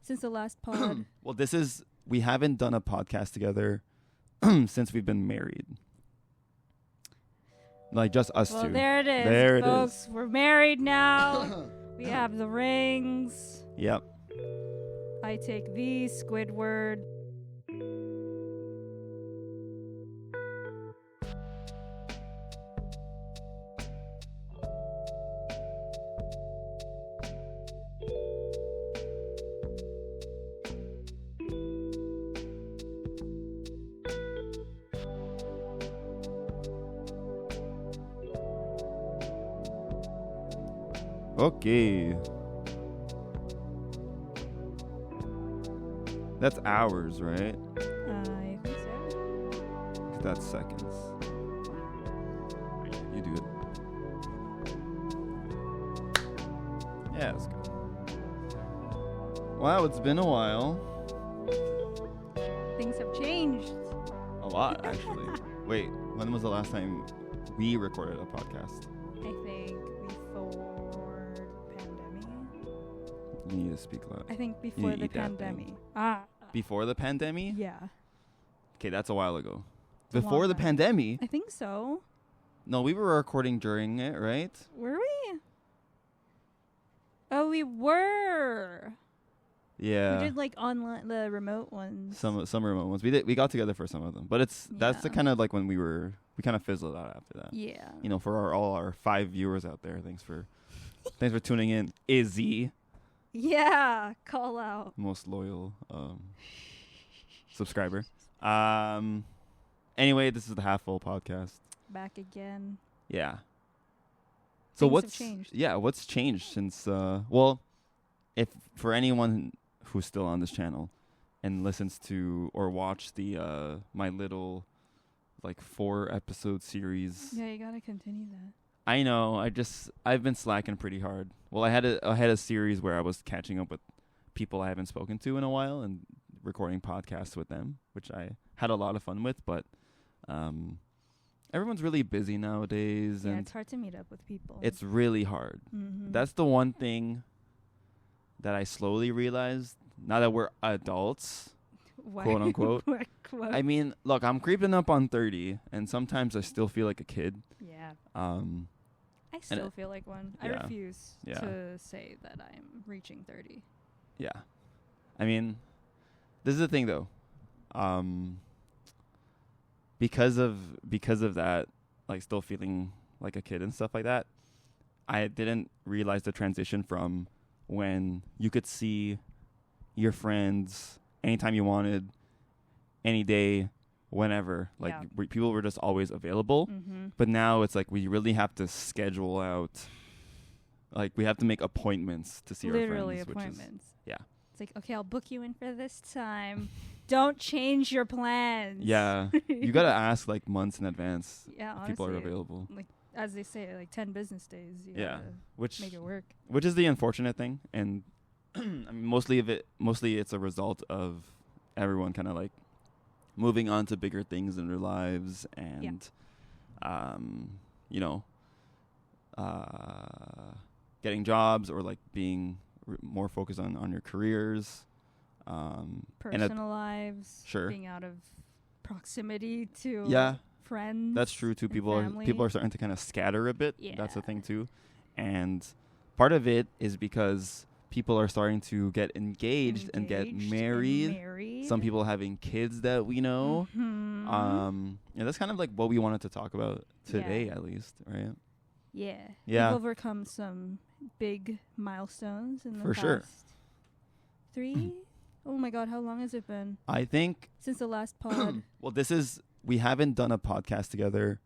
since the last pod. Well, we haven't done a podcast together since we've been married. Like just us Well, two. there it is, There it folks. is. We're married now. We have the rings. Yep. I take thee, Squidward. Okay. That's hours, right? I think so. That's seconds. You do it. Yeah, that's good. Wow, it's been a while. Things have changed. A lot, actually. Wait, when was the last time we recorded a podcast? I think before pandemic. You need to speak loud. I think before the eat that pandemic. thing. Before the pandemic? Yeah. Okay, that's a while ago. It's a Before long the time. pandemic? I think so. No, we were recording during it, right? Were we? Oh, we were. Yeah. We did like online the remote ones. Some remote ones. We got together for some of them. But that's the Yeah. kind of like when we kind of fizzled out after that. Yeah. You know, for all our 5 viewers out there, thanks for tuning in. Izzy, Yeah. Call out. most loyal subscriber. Anyway, this is the Half Full podcast. Back again. Yeah. So Things have what's changed. what's changed since well, if for anyone who's still on this channel and listens to or watch the my little like 4 episode series. Yeah, you gotta continue that. I know. I've been slacking pretty hard. Well, I had a series where I was catching up with people I haven't spoken to in a while and recording podcasts with them, which I had a lot of fun with, but everyone's really busy nowadays Yeah, and it's hard to meet up with people. it's really hard. Mm-hmm. That's the one thing that I slowly realized now that we're adults, quote unquote. Quote. I mean, look, I'm creeping up on 30 and sometimes I still feel like a kid. Yeah. I I still feel like one. I yeah. refuse Yeah. to say that I'm reaching 30. Yeah. I mean, this is the thing though. Because of that, like still feeling like a kid and stuff like that, I didn't realize the transition from when you could see your friends anytime you wanted, any day, whenever. Like Yeah. people were just always available. Mm-hmm. But now it's like we really have to schedule out. Like we have to make appointments to see Literally our friends. appointments. Yeah. It's like, okay, I'll book you in for this time. Don't change your plans. Yeah. You got to ask like months in advance Yeah, if people are honestly, available. Like as they say, like 10 business days. You Yeah. gotta Which make it work. which is the unfortunate thing, and I mean, mostly it's a result of everyone kind of like moving on to bigger things in their lives and you know, getting jobs or like being more focused on your careers, and Personal lives. Sure. Being out of proximity to yeah, friends. that's true too. and People family. are starting to kind of scatter a bit. That's the Yeah. thing too, and part of it is because people are starting to get engaged and get married. Some people having kids that we know. Mhm. And that's kind of like what we wanted to talk about today, Yeah. at least, right? Yeah. Yeah. We've overcome some big milestones in the For past sure. 3. Oh my God, how long has it been I think. since the last pod? Well, we haven't done a podcast together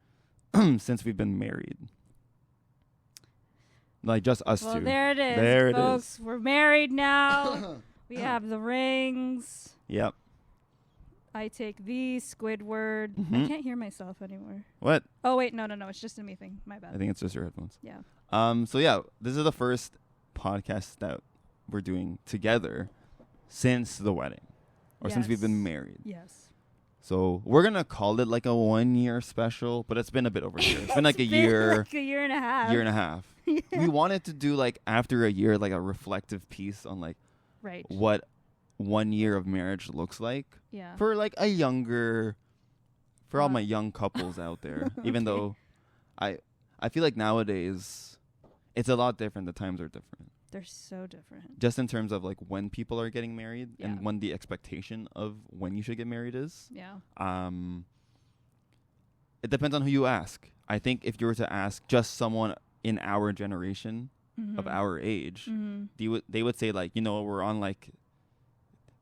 since we've been married. Like just us Well, two. there it is, There it folks. We're married now. We have the rings. Yep. I take thee, Squidward. Mhm. I can't hear myself anymore. What? Oh wait, no, it's just a me thing. My I bad. think it's just your headphones. Yeah. So yeah, this is the first podcast that we're doing together since the wedding, or since we've been Yes. married. Yes. So we're gonna call it like a 1 year special, but it's been a bit over a year. It's been like a year, like a year and a half. year and a half. Yeah. We wanted to do like after a year, like a reflective piece on like Right. what 1 year of marriage looks like Yeah. for like a younger, for all Wow. my young couples out there. Even Okay. though I feel like nowadays it's a lot different. The times are different. They're so different. Just in terms of like when people are getting married Yeah. and when the expectation of when you should get married is. Yeah. It depends on who you ask. I think if you were to ask just someone in our generation of our age, they would say like, you know, we're on like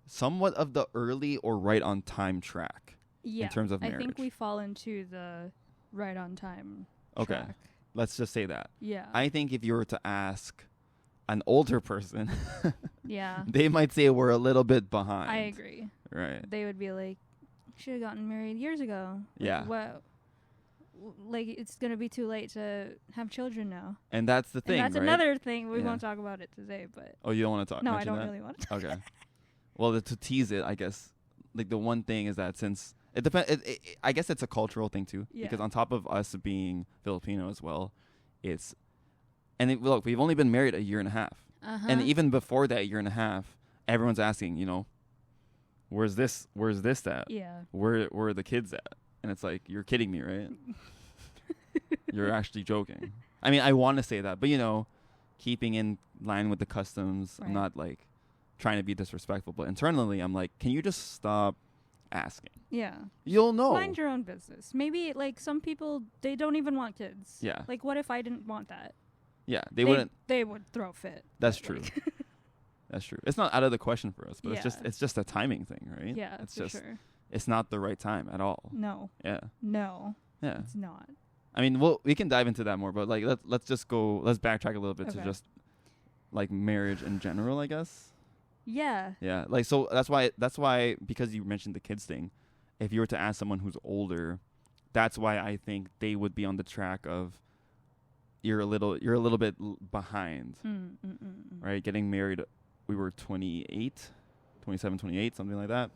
somewhat of the early or right on time track Yeah. in terms of I marriage. think we fall into the right on time Okay. track. Let's just say that. Yeah. I think if you were to ask an older person, yeah. they might say we're a little bit behind. I agree. Right. They would be like, should have gotten married years ago. Like, Yeah. What? Like, it's going to be too late to have children now. And that's the thing, and that's right? another thing. We Yeah. won't talk about it today, but. Oh, you don't want to talk? No, I mention don't that? really want to. Okay. Well, to tease it, I guess, like the one thing is that since it depends, I guess it's a cultural thing too. Yeah. Because on top of us being Filipino as well, look, we've only been married a year and a half. Uh-huh. And even before that year and a half, everyone's asking, you know, where's this at? Yeah. Where are the kids at? And it's like, you're kidding me, right? You're actually joking. I mean, I want to say that, but you know, keeping in line with the customs, I'm Right. not like trying to be disrespectful, but internally I'm like, can you just stop asking? Yeah. You'll know. Mind your own business. Maybe, like, some people, they don't even want kids. Yeah. Like, what if I didn't want that? Yeah, they wouldn't. They would throw a fit. That's but, true. like, That's true. It's not out of the question for us, but Yeah. it's just a timing thing, right? yeah, It's for just sure. it's not the right time at all. No. Yeah. No. Yeah. It's not. I mean, we can dive into that more, but like let's backtrack a little bit to Okay. just like marriage in general, I guess. Yeah. Yeah. Like so that's why because you mentioned the kids thing, if you were to ask someone who's older, that's why I think they would be on the track of you're a little bit behind, right? Getting married, we were 28, 27, 28, something like that.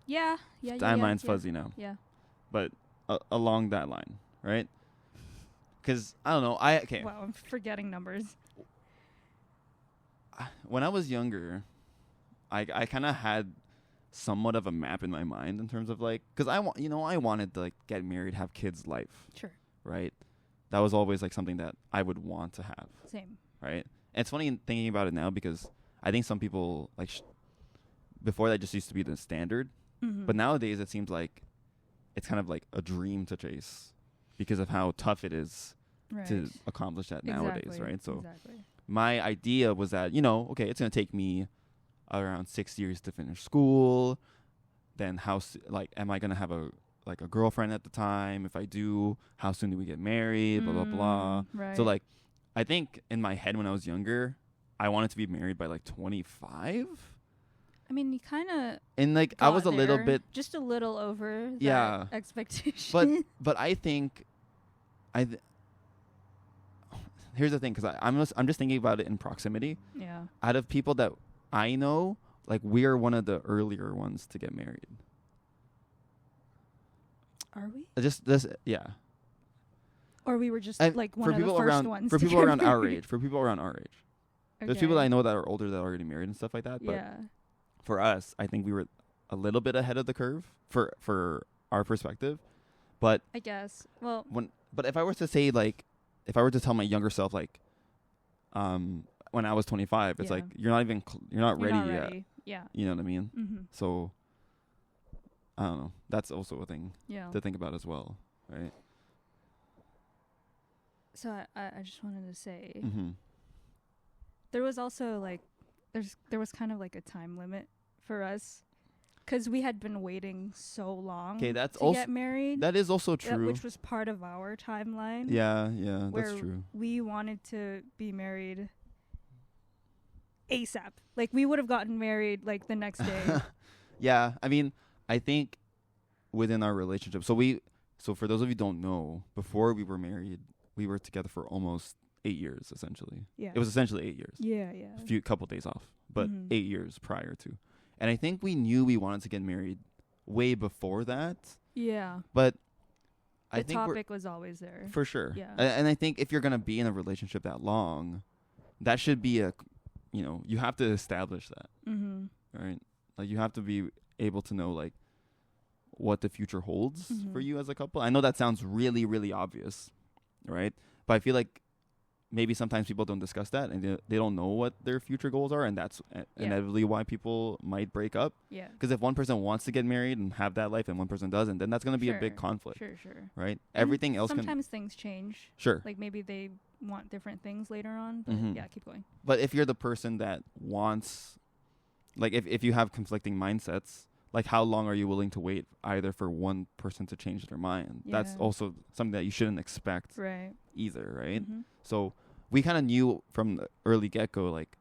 Yeah. Yeah. Timeline's yeah. fuzzy now, Yeah. but along that line, right? Because I don't know, Wow, I'm forgetting numbers. when I was younger, I kind of had somewhat of a map in my mind in terms of like, because I wanted to like get married, have kids, life, Sure. right? That was always like something that I would want to have, Same. right? And it's funny thinking about it now because I think some people like before that just used to be the standard, Mm-hmm. but nowadays it seems like it's kind of like a dream to chase because of how tough it is right. to accomplish that nowadays, Exactly. right? So Exactly. my idea was that, you know, okay, it's going to take me around 6 years to finish school. Then am I going to have a girlfriend at the time? If I do, how soon do we get married? Blah, blah, blah. Right. So like, I think in my head when I was younger, I wanted to be married by like 25. I mean, you kind of. And like, I was a little bit, just a little over. That Yeah. expectation. but I think, here's the thing, because I'm just thinking about it in proximity. yeah. Out of people that I know, like we are one of the earlier ones to get married. Are we? Just this, yeah. Or we were just And like for one of the people first around ones. for to people get around our married. age, there's people that I know that are older that are already married and stuff like that. But Yeah. for us, I think we were a little bit ahead of the curve for our perspective. But I guess. Well. if I were to say like, if I were to tell my younger self like, when I was 25, it's Yeah. like you're not You're ready not yet. ready. Yeah. You know what I mean? Mm-hmm. So I don't know. That's also a thing Yeah. to think about as well, right? So I just wanted to say Mm-hmm. there was also like there was kind of like a time limit for us because we had been waiting so long. 'Kay, that's to also get married. that is also true. Which was part of our timeline. Yeah, where that's true. we wanted to be married ASAP. Like we would have gotten married like the next day. Yeah, I mean, I think within our relationship, so for those of you who don't know, before we were married, we were together for almost 8 years, essentially. Yeah. It was essentially 8 years. Yeah, yeah. A couple days off, but Mhm. 8 years prior to. And I think we knew we wanted to get married way before that, Yeah. but The I think topic was always there. for sure. Yeah. And I think if you're going to be in a relationship that long, that should be you have to establish that, Mm-hmm. right? Like you have to be able to know like what the future holds for Mhm. you as a couple. I know that sounds really, really obvious, right? But I feel like maybe sometimes people don't discuss that, and they don't know what their future goals are, and that's inevitably why people might break up. Yeah. Because if one person wants to get married and have that life and one person doesn't, then that's going to be a big Sure. conflict, Sure. right? And Everything else can sometimes things change. sure. Like maybe they want different things later on. But Mhm. yeah, keep going. But if you're the person that wants, like, if you have conflicting mindsets, like, how long are you willing to wait either for one person to change their mind? That's Yeah. also something that you shouldn't expect Right. either, right? Mhm. So we kind of knew from the early get-go, like,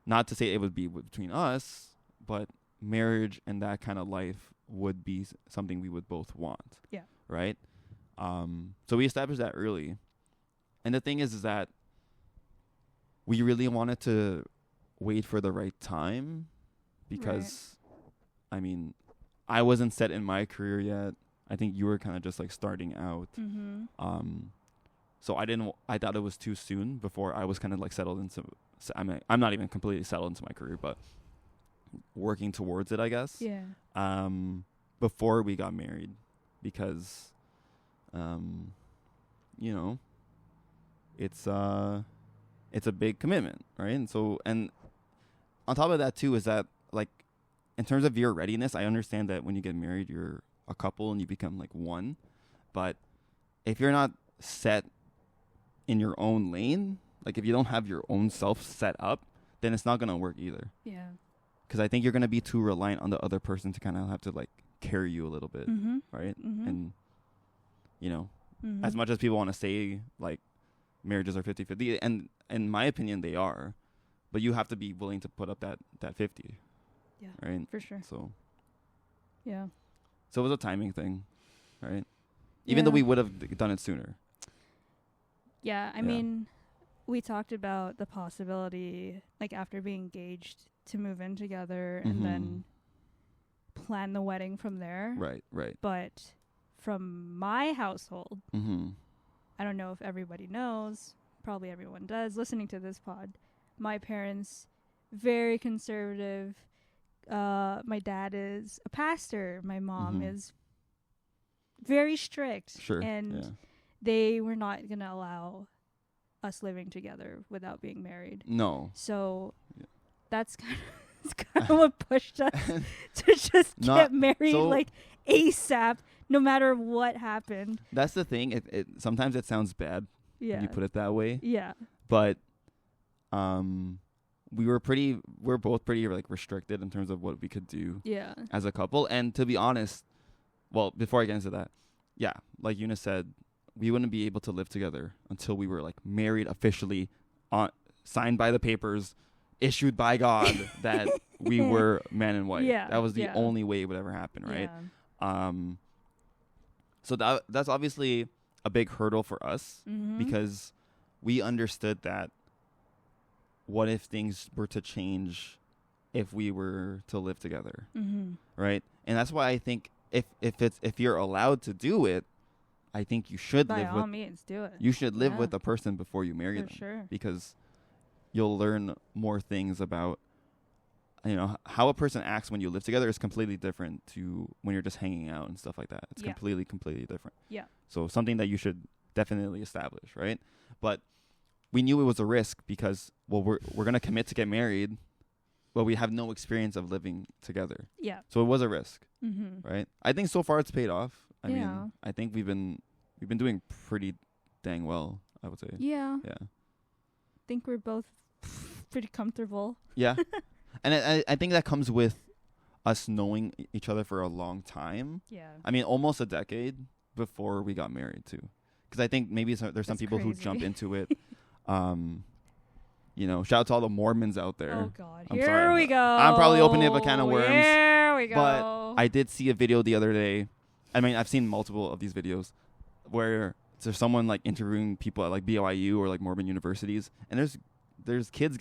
not to say it would be between us, but marriage and that kind of life would be something we would both want. Yeah. Right? So we established that early. And the thing is that we really wanted to wait for the right time because, I mean, I wasn't set in my career yet. I think you were kind of just like starting out. Mhm. So I thought it was too soon before I was kind of like settled into, I'm not even completely settled into my career, but working towards it, I guess. Yeah. Before we got married because, you know, it's a big commitment, right? And so, and on top of that too, is that like, in terms of your readiness, I understand that when you get married, you're a couple and you become like one, but if you're not set in your own lane, like if you don't have your own self set up, then it's not going to work either. Yeah. Because I think you're going to be too reliant on the other person to kind of have to like carry you a little bit, Mhm. right? Mhm. And, you know, Mhm. as much as people want to say like marriages are 50-50, and in my opinion they are, but you have to be willing to put up that 50. Yeah. Right? For sure. So Yeah. it was a timing thing, right? Even though we would have done it sooner. Yeah, I Yeah. mean, we talked about the possibility, like after being engaged, to move in together and then plan the wedding from there. Right. But from my household, Mm-hmm. I don't know if everybody knows, probably everyone does, listening to this pod, my parents, very conservative. My dad is a pastor. My mom Mhm. is very strict. Sure. And yeah. they were not going to allow us living together without being married. No. So Yeah. that's kind of what pushed us to just get married so- like ASAP, no matter what happened. That's the thing. It sometimes it sounds bad Yeah. when you put it that way, Yeah. but we're both pretty like restricted in terms of what we could do Yeah. as a couple. And to be honest, well, before I get into that, yeah, like Eunice said, we wouldn't be able to live together until we were like married officially, signed by the papers, issued by God that we were man and wife. Yeah, That was the yeah. only way it would ever happen, right? Yeah. So that's obviously a big hurdle for us Mhm. because we understood that what if things were to change if we were to live together, Mhm. right? And that's why I think if you're allowed to do it, I think you should By live all with means, do it. you should live Yeah. with a person before you marry For them sure. because you'll learn more things about how a person acts when you live together is completely different to when you're just hanging out and stuff like that. It's Yeah. completely different. Yeah. So something that you should definitely establish, right? But we knew it was a risk because we're going to commit to get married, but we have no experience of living together. Yeah. So it was a risk, Mhm. right? I think so far it's paid off. I Yeah. mean, I think we've been doing pretty dang well, I would say. Yeah. Yeah. Think we're both pretty comfortable. Yeah. And I think that comes with us knowing each other for a long time. Yeah. I mean, almost a decade before we got married too. Because I think maybe there's some That's people who crazy. jump into it. Shout out to all the Mormons out there. Oh God. I'm Here sorry. we go. I'm probably opening up a can of worms. Here we go. But I did see a video the other day. I mean, I've seen multiple of these videos where there's someone like interviewing people at like BYU or like Mormon universities, and there's kids.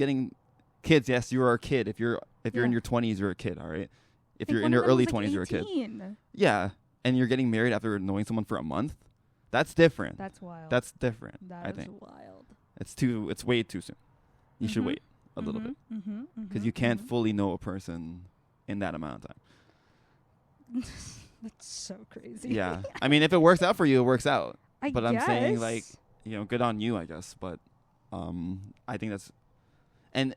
Yes, you are a kid. If you're in Yeah. your 20s, you're a kid. All right. If Think you're in one your of them early was, like, 20s, you're a kid. 18. Yeah, and you're getting married after knowing someone for a month. That's different. That's wild. That's different. I That is think wild. it's way too soon. You should Mhm. wait a little bit Mhm. because you can't fully know a person in that amount of time. That's so crazy. Yeah. I mean, if it works out for you, it works out. I But guess. I'm saying, like, good on you, I guess. But I think that's, and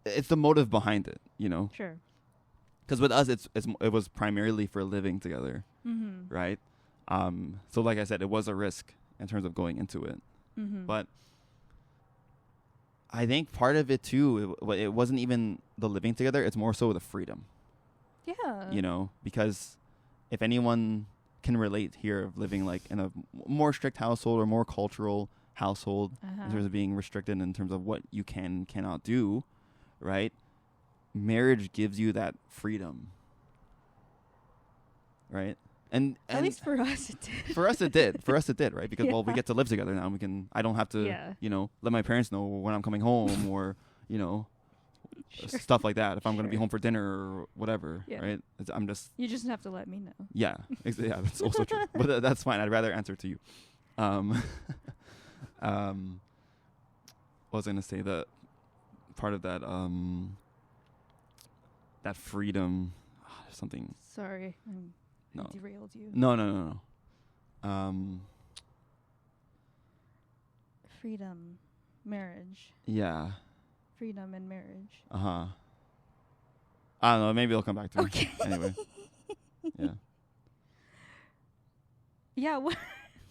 it's the motive behind it, Sure. Because with us, it was primarily for living together, Mm-hmm. right? So like I said, it was a risk in terms of going into it. Mm-hmm. But I think part of it too, it wasn't even the living together. It's more so the freedom, yeah. because if anyone can relate here of living like in a more strict household or more cultural household Uh-huh. in terms of being restricted in terms of what you can and cannot do, right? Marriage gives you that freedom, right? And At least for us, it did. for us it did. For us it did, right? Because well, we Yeah. get to live together now. I don't have to, Yeah. let my parents know when I'm coming home or, Sure. stuff like that. If I'm going to be Sure. home for dinner or whatever, Yeah. right? I'm just You just have to let me know. yeah, yeah, that's also true. But that's fine. I'd rather answer to you. What was I going to say? The part of that that freedom, something. Sorry, I No. derailed you. No. Freedom, marriage, Yeah. freedom and marriage. I don't know. Maybe it'll come back to me. Okay. Anyway. Yeah. Yeah. What?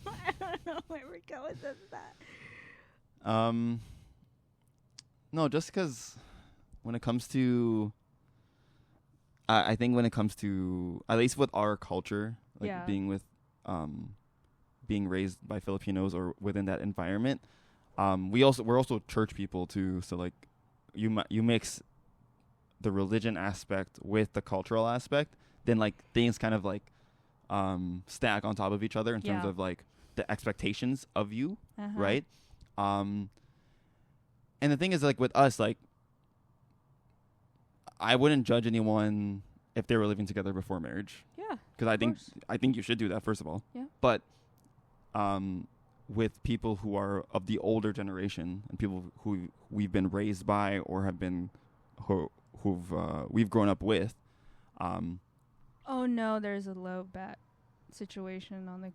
I don't know where we're going with that. No, just because when it comes to, I think when it comes to, at least with our culture, like Yeah. being raised by Filipinos or within that environment, we're also church people too. So like, you mix the religion aspect with the cultural aspect, then like things kind of like stack on top of each other in terms Yeah. of like the expectations of you, Uh-huh. right? And the thing is, like with us, like I wouldn't judge anyone if they were living together before marriage, Yeah. because course. I think you should do that first of all. Yeah. But with people who are of the older generation and people who we've been raised by or have been we've grown up with, Oh no, there's a low bat situation on the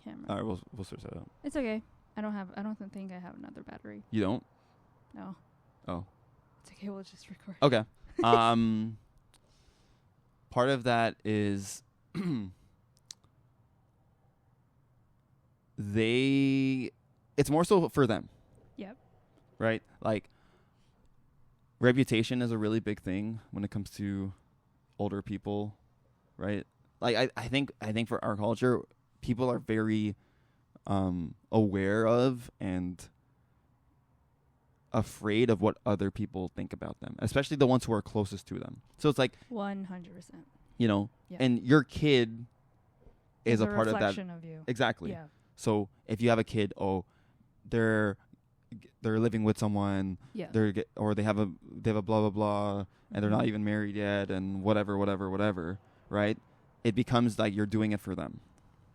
camera. all right, we'll search that out. It's okay. I don't think I have another battery. You don't? No. Oh. It's okay. We'll just record. Okay. Part of that is it's more so for them. Yep. Right? Like reputation is a really big thing when it comes to older people, right? Like I think for our culture, people are very aware of and afraid of what other people think about them, especially the ones who are closest to them. So it's like 100%. Yeah. And your kid is a part of that. reflection of you. Exactly. Yeah. So if you have a kid, they're living with someone, Yeah. or they have a blah blah blah, and they're not even married yet, and whatever, right? It becomes like you're doing it for them,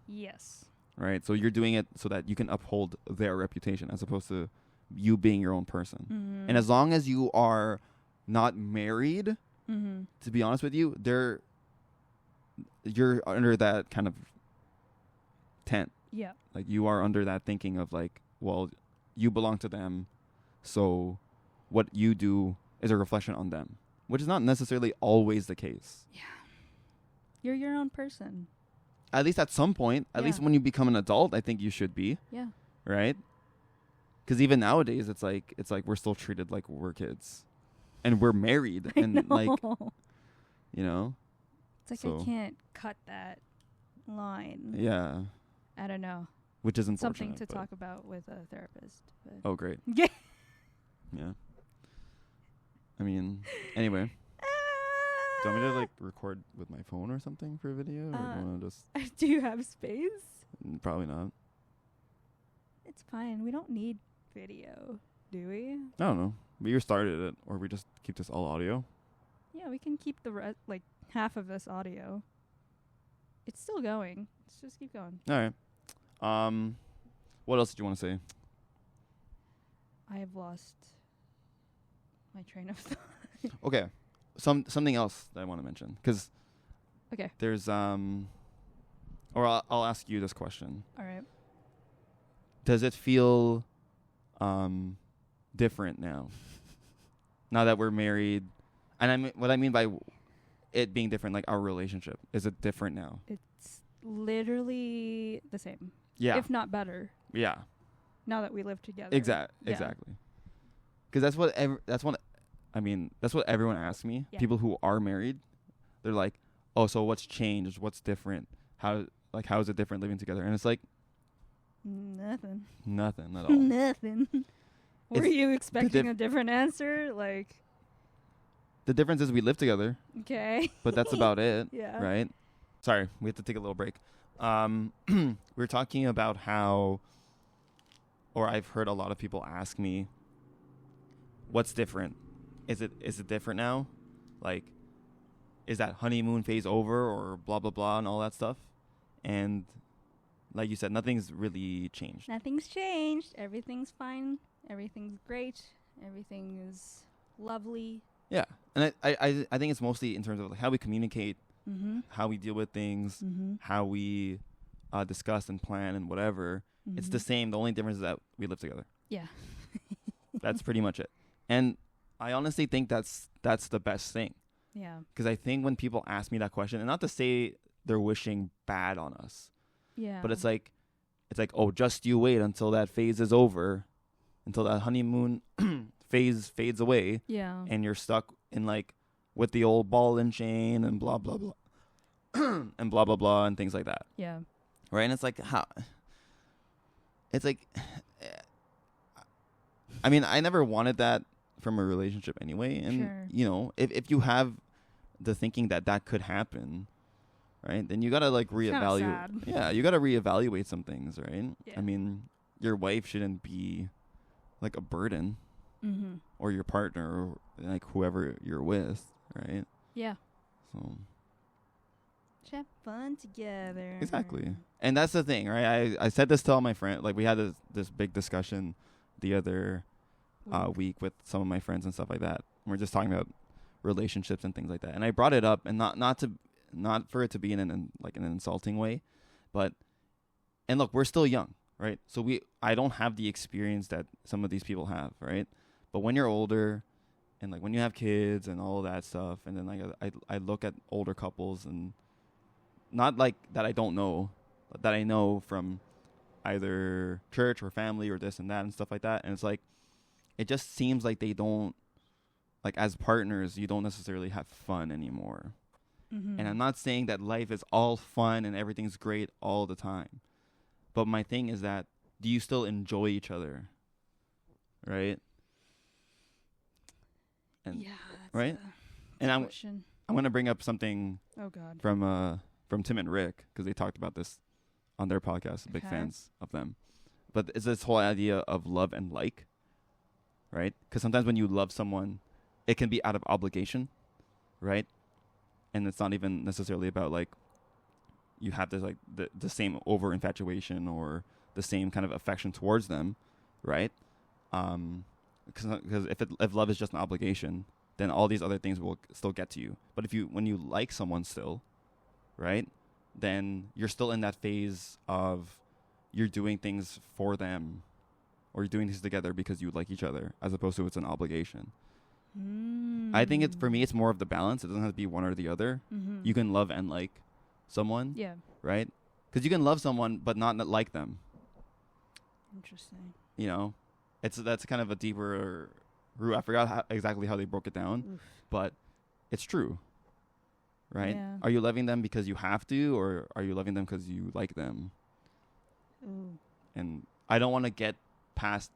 Yes. right? So you're doing it so that you can uphold their reputation, as opposed to you being your own person. Mm-hmm. And as long as you are not married, Mm-hmm. to be honest with you, you're under that kind of tent. Yeah. Like you are under that thinking of like, well, you belong to them, so what you do is a reflection on them, which is not necessarily always the case. Yeah. You're your own person. At least at some point, at least Yeah. when you become an adult, I think you should be, Yeah. right? Because even nowadays, it's like we're still treated like we're kids, and we're married, I and know. like, you know, It's like so- I can't cut that line. yeah, I don't know. which is unfortunate. Something to but- talk about with a therapist. But Oh, great. Yeah. Yeah. I mean, anyway. Do you want me to like record with my phone or something for a video, or do you want to just? Do you have space? Probably not. It's fine. We don't need video, do we? I don't know. But you started it, or we just keep this all audio. Yeah, we can keep the like half of this audio. It's still going. Let's just keep going. All right. What else did you want to say? I have lost my train of thought. Okay. something else that I want to mention, because Okay. there's or I'll ask you this question. All right. Does it feel different now? Now that we're married, and I mean, what I mean by it being different, like our relationship, is it different now? It's literally the same, Yeah. if not better, Yeah. now that we live together. Yeah. Exactly. Because that's what that's what everyone asks me. Yeah. People who are married, they're like, "Oh, so what's changed? What's different? How is it different living together?" And it's like Nothing. nothing at all. Nothing. Were It's you expecting a different answer? Like, The difference is we live together, okay. but that's about it, Yeah. right? Sorry, we have to take a little break. We're talking about how, or I've heard a lot of people ask me, what's different? Is it different now? Like, is that honeymoon phase over, or blah, blah, blah, and all that stuff? And like you said, nothing's really changed. Nothing's changed. Everything's fine. Everything's great. Everything is lovely. Yeah. And I think it's mostly in terms of like how we communicate, Mm-hmm. how we deal with things, Mm-hmm. how we discuss and plan and whatever. It's the same. The only difference is that we live together. Yeah. That's pretty much it. And I honestly think that's the best thing. Yeah. Because I think when people ask me that question, and not to say they're wishing bad on us, Yeah. but it's like, oh, just you wait until that phase is over, until that honeymoon phase fades away, Yeah. and you're stuck in like with the old ball and chain and blah blah blah, and blah blah blah and things like that, Yeah. right? And it's like how, it's like, I mean, I never wanted that from a relationship anyway, and Sure. you know, if you have the thinking that could happen, right, then you gotta like kinda reevaluate. sad. Yeah, you gotta reevaluate some things, right? Yeah. I mean, your wife shouldn't be like a burden, Mm-hmm. or your partner, or like whoever you're with, right? Yeah. So Just have fun together. exactly, and that's the thing, right? I said this to all my friends. Like we had this big discussion the other week with some of my friends and stuff like that. We're just talking about relationships and things like that, and I brought it up, and not for it to be in an insulting way, but and look, we're still young, right? So I don't have the experience that some of these people have, right? But when you're older, and like when you have kids and all of that stuff, and then like I look at older couples, and not like that I don't know, but that I know from either church or family or this and that and stuff like that, and it's like it just seems like they don't, like as partners, you don't necessarily have fun anymore. Mm-hmm. And I'm not saying that life is all fun and everything's great all the time, but my thing is that, do you still enjoy each other, right? And yeah. That's right? a and I'm question. going to bring up something Oh God. from Tim and Rick, because they talked about this on their podcast. Big Okay. fans of them. But it's this whole idea of love and like, right? Because sometimes when you love someone, it can be out of obligation, right? And it's not even necessarily about like you have this like the same over infatuation or the same kind of affection towards them, right? Because if love is just an obligation, then all these other things will still get to you. But when you like someone still, right, then you're still in that phase of you're doing things for them, or you're doing things together because you like each other, as opposed to it's an obligation. I think for me, it's more of the balance. It doesn't have to be one or the other. Mm-hmm. You can love and like someone, Yeah. right? Because you can love someone but not like them. Interesting. You know, that's kind of a deeper root. I forgot exactly how they broke it down, Oof. but it's true, right? Yeah. Are you loving them because you have to, or are you loving them because you like them? Ooh. And I don't want to get past.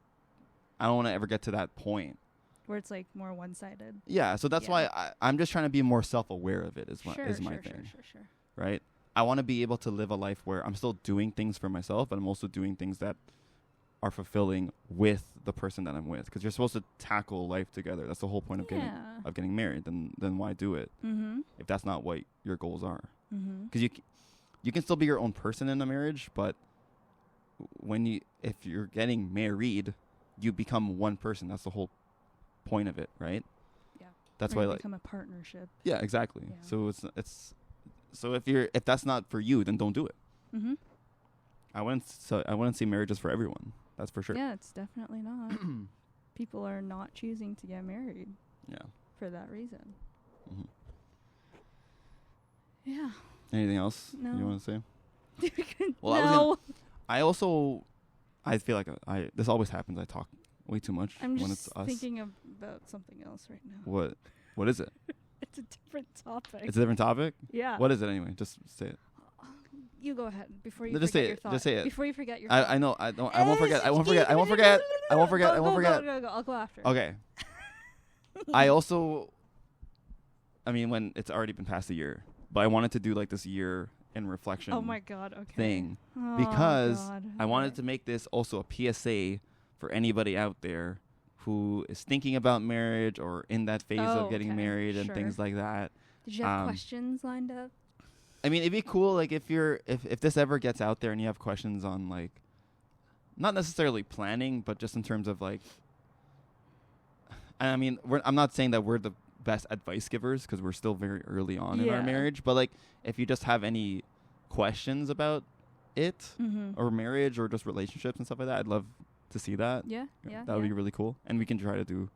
I don't want to ever get to that point. Where it's like more one-sided. Yeah, so that's Yeah. why I'm just trying to be more self-aware of it. Is my Sure. thing, Sure. right? I want to be able to live a life where I'm still doing things for myself, but I'm also doing things that are fulfilling with the person that I'm with. Because you're supposed to tackle life together. That's the whole point of Yeah. getting married. Then why do it Mm-hmm. if that's not what your goals are? Mm-hmm. Because you can still be your own person in a marriage, but if you're getting married, you become one person. That's the whole point of it, right? Yeah. That's Or why you like become a partnership. yeah, exactly. Yeah. So it's so if that's not for you, then don't do it. Mm-hmm. I wouldn't say marriage is for everyone. That's for sure. Yeah, it's definitely not. People are not choosing to get married Yeah. for that reason. Mhm. Yeah. Anything else No. you want to say? Well, no. I feel like this always happens. I talk way too much I'm when just it's us. thinking about something else right now. What is it? It's a different topic. It's a different topic? Yeah. What is it anyway? Just say it. You go ahead before you No, just forget say your it. thought. Just say it. Before you forget your thought. I know. I won't forget. I won't forget. I won't forget. I won't forget. I won't forget. I won't forget. Go. I'll go after. Okay. I mean, when it's already been past a year, but I wanted to do like this year in reflection Oh my God. Okay. thing Oh because God. I wanted Okay. to make this also a PSA for anybody out there who is thinking about marriage or in that phase Oh, of getting okay. married and Sure. things like that. Did you have questions lined up? I mean, it'd be cool, like, if this ever gets out there and you have questions on, like, not necessarily planning, but just in terms of, like, I mean, I'm not saying that we're the best advice givers because we're still very early on in our Yeah. marriage, but, like, if you just have any questions about it Mm-hmm. or marriage or just relationships and stuff like that, I'd love to see that. Yeah. That would be really cool. And we can try to do,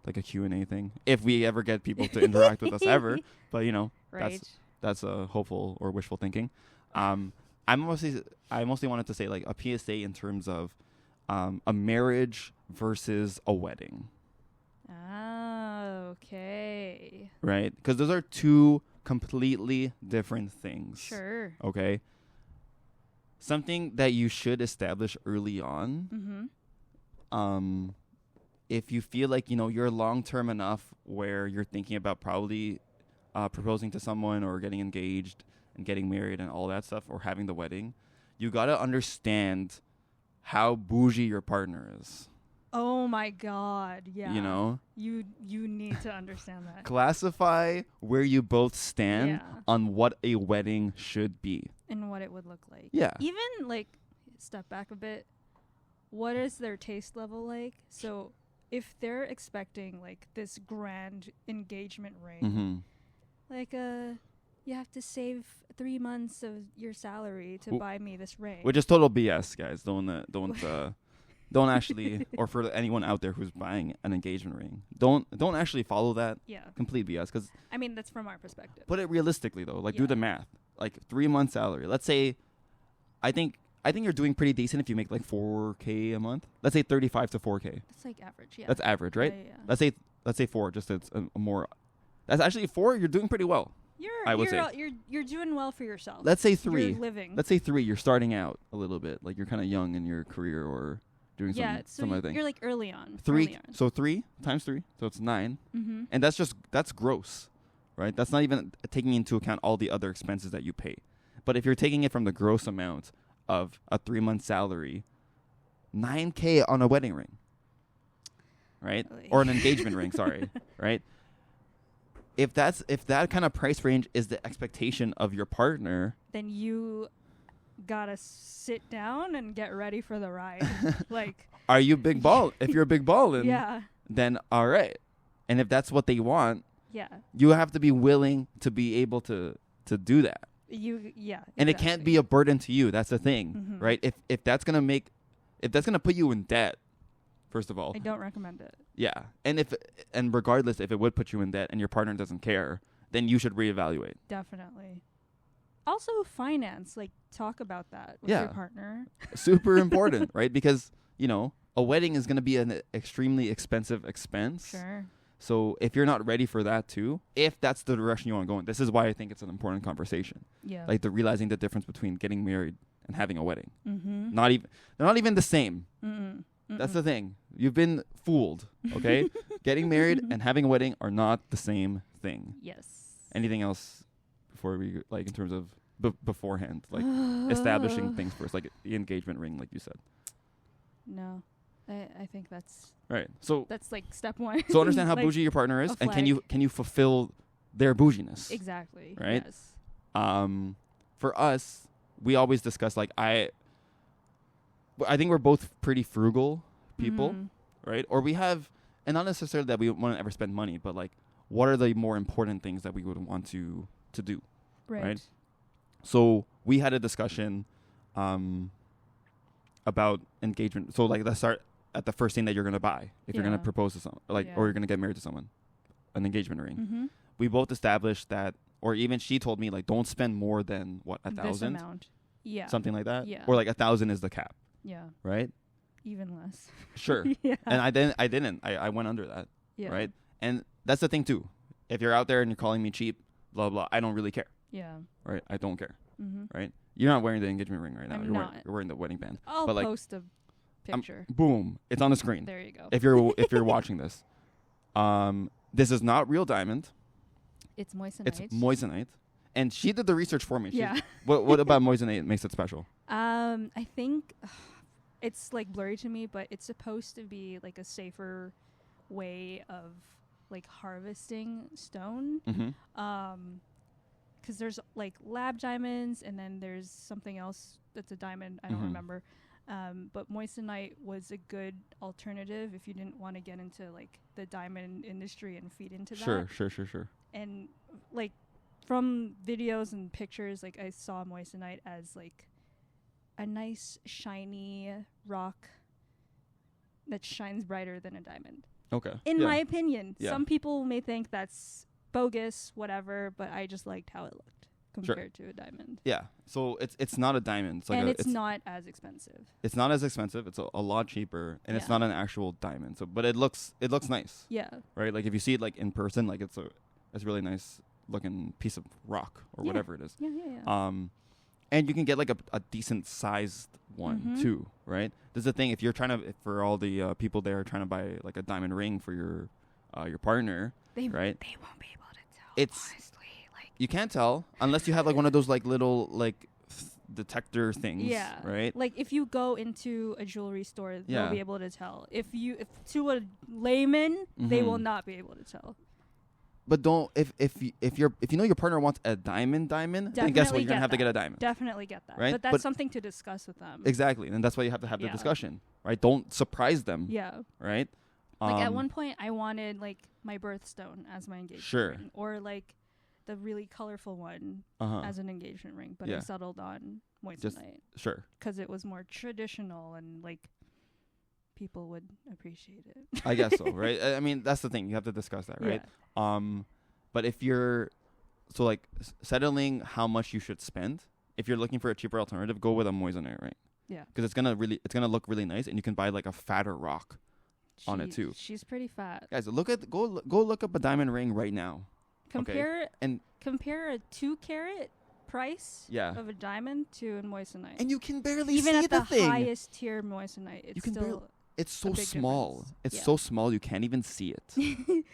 like, a Q&A thing if we ever get people to interact with us ever. But, you know, Right. that's a hopeful or wishful thinking. I mostly wanted to say like a PSA in terms of a marriage versus a wedding, Ah, okay. right? Because those are two completely different things. Sure. Okay. Something that you should establish early on. Mm-hmm. If you feel like you're long term enough where you're thinking about probably proposing to someone or getting engaged and getting married and all that stuff or having the wedding, you got to understand how bougie your partner is. Oh my God. Yeah. You know? You need to understand that. Classify where you both stand Yeah. on what a wedding should be. And what it would look like. Yeah. Even like step back a bit. What is their taste level like? So if they're expecting like this grand engagement ring, Mm-hmm. like you have to save 3 months of your salary to buy me this ring. Which is total BS, guys. Don't actually, or for anyone out there who's buying an engagement ring, don't actually follow that. Yeah. Complete BS. Because I mean, that's from our perspective. put it realistically though, like do Yeah. the math. Like 3 months salary. Let's say, I think you're doing pretty decent if you make like $4K a month. Let's say 35 to 4K. That's like average. Yeah. That's average, right? Yeah. Let's say 4. Just it's a more. That's actually 4. You're doing pretty well. I would say. You're doing well for yourself. Let's say 3. You're living. Let's say 3. You're starting out a little bit, like you're kind of young in your career or doing some other thing. You're like early on. 3. So 3 times 3, so it's 9, Mm-hmm. and that's gross, right? That's not even taking into account all the other expenses that you pay. But if you're taking it from the gross amount of a 3-month salary, $9K on a wedding ring, right? Really? Or an engagement ring, sorry, right? If that kind of price range is the expectation of your partner, Then you gotta sit down and get ready for the ride. Like, are you big ball? If you're a big ball, yeah, then all right. And if that's what they want, yeah. you have to be willing to be able to do that. And it can't be a burden to you. That's the thing, Mhm. right? If that's gonna put you in debt, first of all, I don't recommend it. yeah. And regardless, if it would put you in debt and your partner doesn't care, then you should reevaluate. Definitely. Also, finance. Like, talk about that with Yeah. your partner. Super important, right? Because a wedding is gonna be an extremely expensive expense. Sure. So if you're not ready for that too, if that's the direction you want to go in, this is why I think it's an important conversation. Yeah. Like realizing the difference between getting married and having a wedding. Mm-hmm. They're not even the same. Mm-mm. That's the thing. You've been fooled, okay? Getting married and having a wedding are not the same thing. Yes. Anything else before we, like, in terms of beforehand, like establishing things first, like the engagement ring, like you said. No. I think that's Right. So like step one. so understand how Like, bougie your partner is, a and flag. can you fulfill their bouginess? Exactly. Right? Yes. For us, we always discuss, like, I think we're both pretty frugal people, Mhm. right? Or we have, and not necessarily that we want to ever spend money, but like what are the more important things that we would want to do. Right. So we had a discussion about engagement. So like let's start at the first thing that you're gonna buy if you're gonna Yeah. propose to someone, like, Yeah. or you're gonna get married to someone, an engagement ring. Mm-hmm. We both established that, or even she told me, like, don't spend more than what, This 1,000, amount. Yeah. something like that, Yeah. or like 1,000 is the cap, Yeah. right? Even less. Sure. Yeah. And I didn't. I went under that, Yeah. right? And that's the thing too. If you're out there and you're calling me cheap, blah blah, I don't really care, Yeah. right? I don't care, Mm-hmm. right? You're not wearing the engagement ring right now. I'm You're not. wearing the wedding band. I'll But, like, post a picture. Boom! It's on the screen. There you go. If you're watching this, this is not real diamond. It's moissanite. It's moissanite, and she did the research for me. Yeah. What about moissanite makes it special? I think it's like blurry to me, but it's supposed to be like a safer way of like harvesting stone. Mm-hmm. Because there's like lab diamonds, and then there's something else that's a diamond. I don't Mhm. remember. But moissanite was a good alternative if you didn't want to get into like the diamond industry and feed into that. Sure. And like from videos and pictures, like I saw moissanite as like a nice shiny rock that shines brighter than a diamond. Okay. In Yeah. my opinion, Yeah. some people may think that's bogus, whatever, but I just liked how it looked compared to a diamond. Yeah. So it's not a diamond. It's like And it's not as expensive. it's not as expensive. It's a lot cheaper, and it's Yeah. not an actual diamond. So, but it looks nice, Yeah. right? Like if you see it like in person, like it's a really nice looking piece of rock or Yeah. whatever it is. Yeah. And you can get like a decent sized one Mhm. too, right? This is the thing. If you're trying to, for all the people there trying to buy like a diamond ring for your partner, They right? They won't be able to tell. It's- honestly, like you can't tell unless you have like one of those like little like detector things, yeah, right? Like if you go into a jewelry store, Yeah. they'll be able to tell. If to a layman, they will Mhm. not be able to tell. But don't if you know your partner wants a diamond, then guess Definitely what? You're get gonna have to that. get a diamond. Definitely get that. Right? But that's But- something to discuss with them. Exactly, and that's why you have to have the Yeah. discussion, right? Don't surprise them, Yeah. right? Like at one point, I wanted like my birthstone as my engagement Sure. ring, or like the really colorful one uh-huh. as an engagement ring. But I Yeah. settled on Just- moissanite Sure. because it was more traditional and like people would appreciate it. I guess so, right? I mean, that's the thing. You have to discuss that, right? Yeah. But if you're so like settling how much you should spend, if you're looking for a cheaper alternative, go with a moissanite ring. Yeah. Because it's gonna look really nice, and you can buy like a fatter rock. On it too. She's pretty fat. Guys, go look up a diamond ring right now. Compare a 2-carat price Yeah. of a diamond to a moissanite. And you can barely Even see at the thing. highest tier moissanite, it's can barely- still It's so big small. difference. It's Yeah. so small you can't even see it.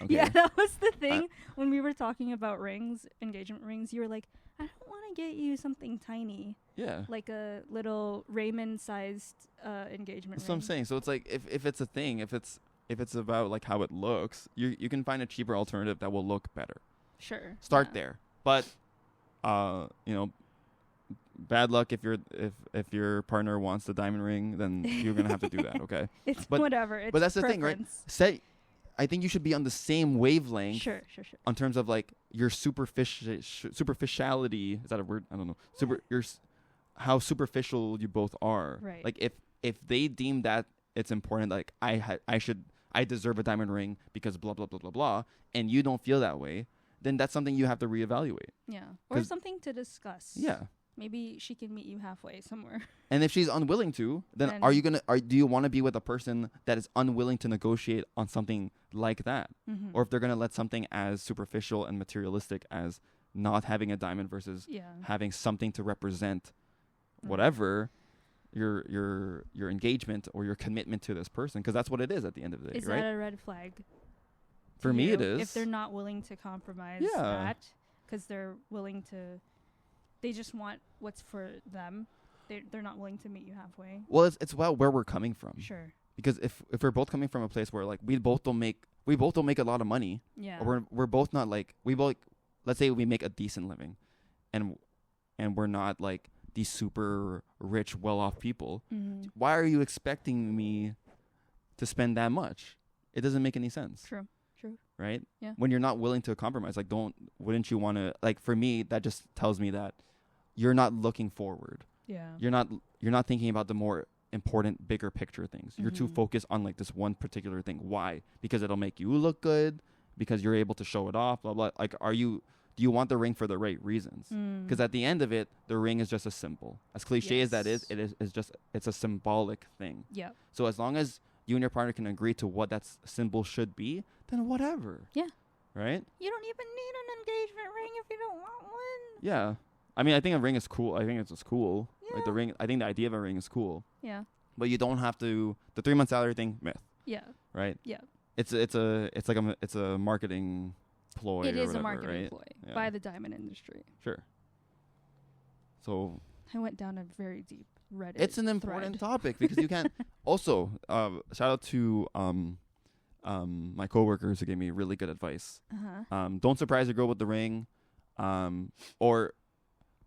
Okay. Yeah, that was the thing when we were talking about rings, engagement rings. You were like, I don't want to get you something tiny, Yeah. like a little Raymond-sized engagement That's what ring. I'm saying. So it's like if it's a thing, if it's about like how it looks, you can find a cheaper alternative that will look better. Sure. Start yeah. there. But bad luck if your partner wants the diamond ring, then you're gonna have to do that, okay? It's But- whatever. It's but that's the thing, right? preference. I think you should be on the same wavelength Sure. in terms of like your superficiality. Is that a word? I don't know. How superficial you both are. Right. Like if they deem that it's important, like I deserve a diamond ring because blah blah blah blah blah, and you don't feel that way, then that's something you have to reevaluate. Yeah. Or 'Cause- something to discuss. Yeah. Maybe she can meet you halfway somewhere. And if she's unwilling to, then do you want to be with a person that is unwilling to negotiate on something like that? Mm-hmm. Or if they're going to let something as superficial and materialistic as not having a diamond versus Yeah. having something to represent Mm. whatever your engagement or your commitment to this person, because that's what it is at the end of the day, Is right? that a red flag? to For me, you it is. If they're not willing to compromise Yeah. that, because they're willing to, they just want what's for them. They're not willing to meet you halfway. Well, it's about where we're coming from. Sure. Because if we're both coming from a place where like we both don't make a lot of money, Yeah. or we're both not like let's say we make a decent living, and we're not like these super rich, well-off people. Mm-hmm. Why are you expecting me to spend that much? It doesn't make any sense, True. right? Yeah. When you're not willing to compromise, like wouldn't you want to, like, for me, that just tells me that you're not looking forward. Yeah. You're not thinking about the more important, bigger picture things. You're too Mhm. focused on like this one particular thing. Why? Because it'll make you look good, because you're able to show it off, blah blah. Like, do you want the ring for the right reasons? Because at the end of it, the ring is just a symbol. As cliche as that is, it's a symbolic thing. Yeah. So as long as you and your partner can agree to what that symbol should be, then whatever. Yeah. Right? You don't even need an engagement ring if you don't want one. Yeah. I mean, I think a ring is cool. I think it's just cool. Like the Yeah. ring, I think the idea of a ring is cool. Yeah. But you don't have to. The 3-month salary thing, myth. Yeah. Right? Yeah. It's a marketing ploy. It or is whatever, a marketing right? ploy Yeah. by the diamond industry. Sure. So I went down a very deep Reddit. it's an important thread. topic because you can't. Also, shout out to my coworkers who gave me really good advice. Uh-huh. Don't surprise a girl with the ring, or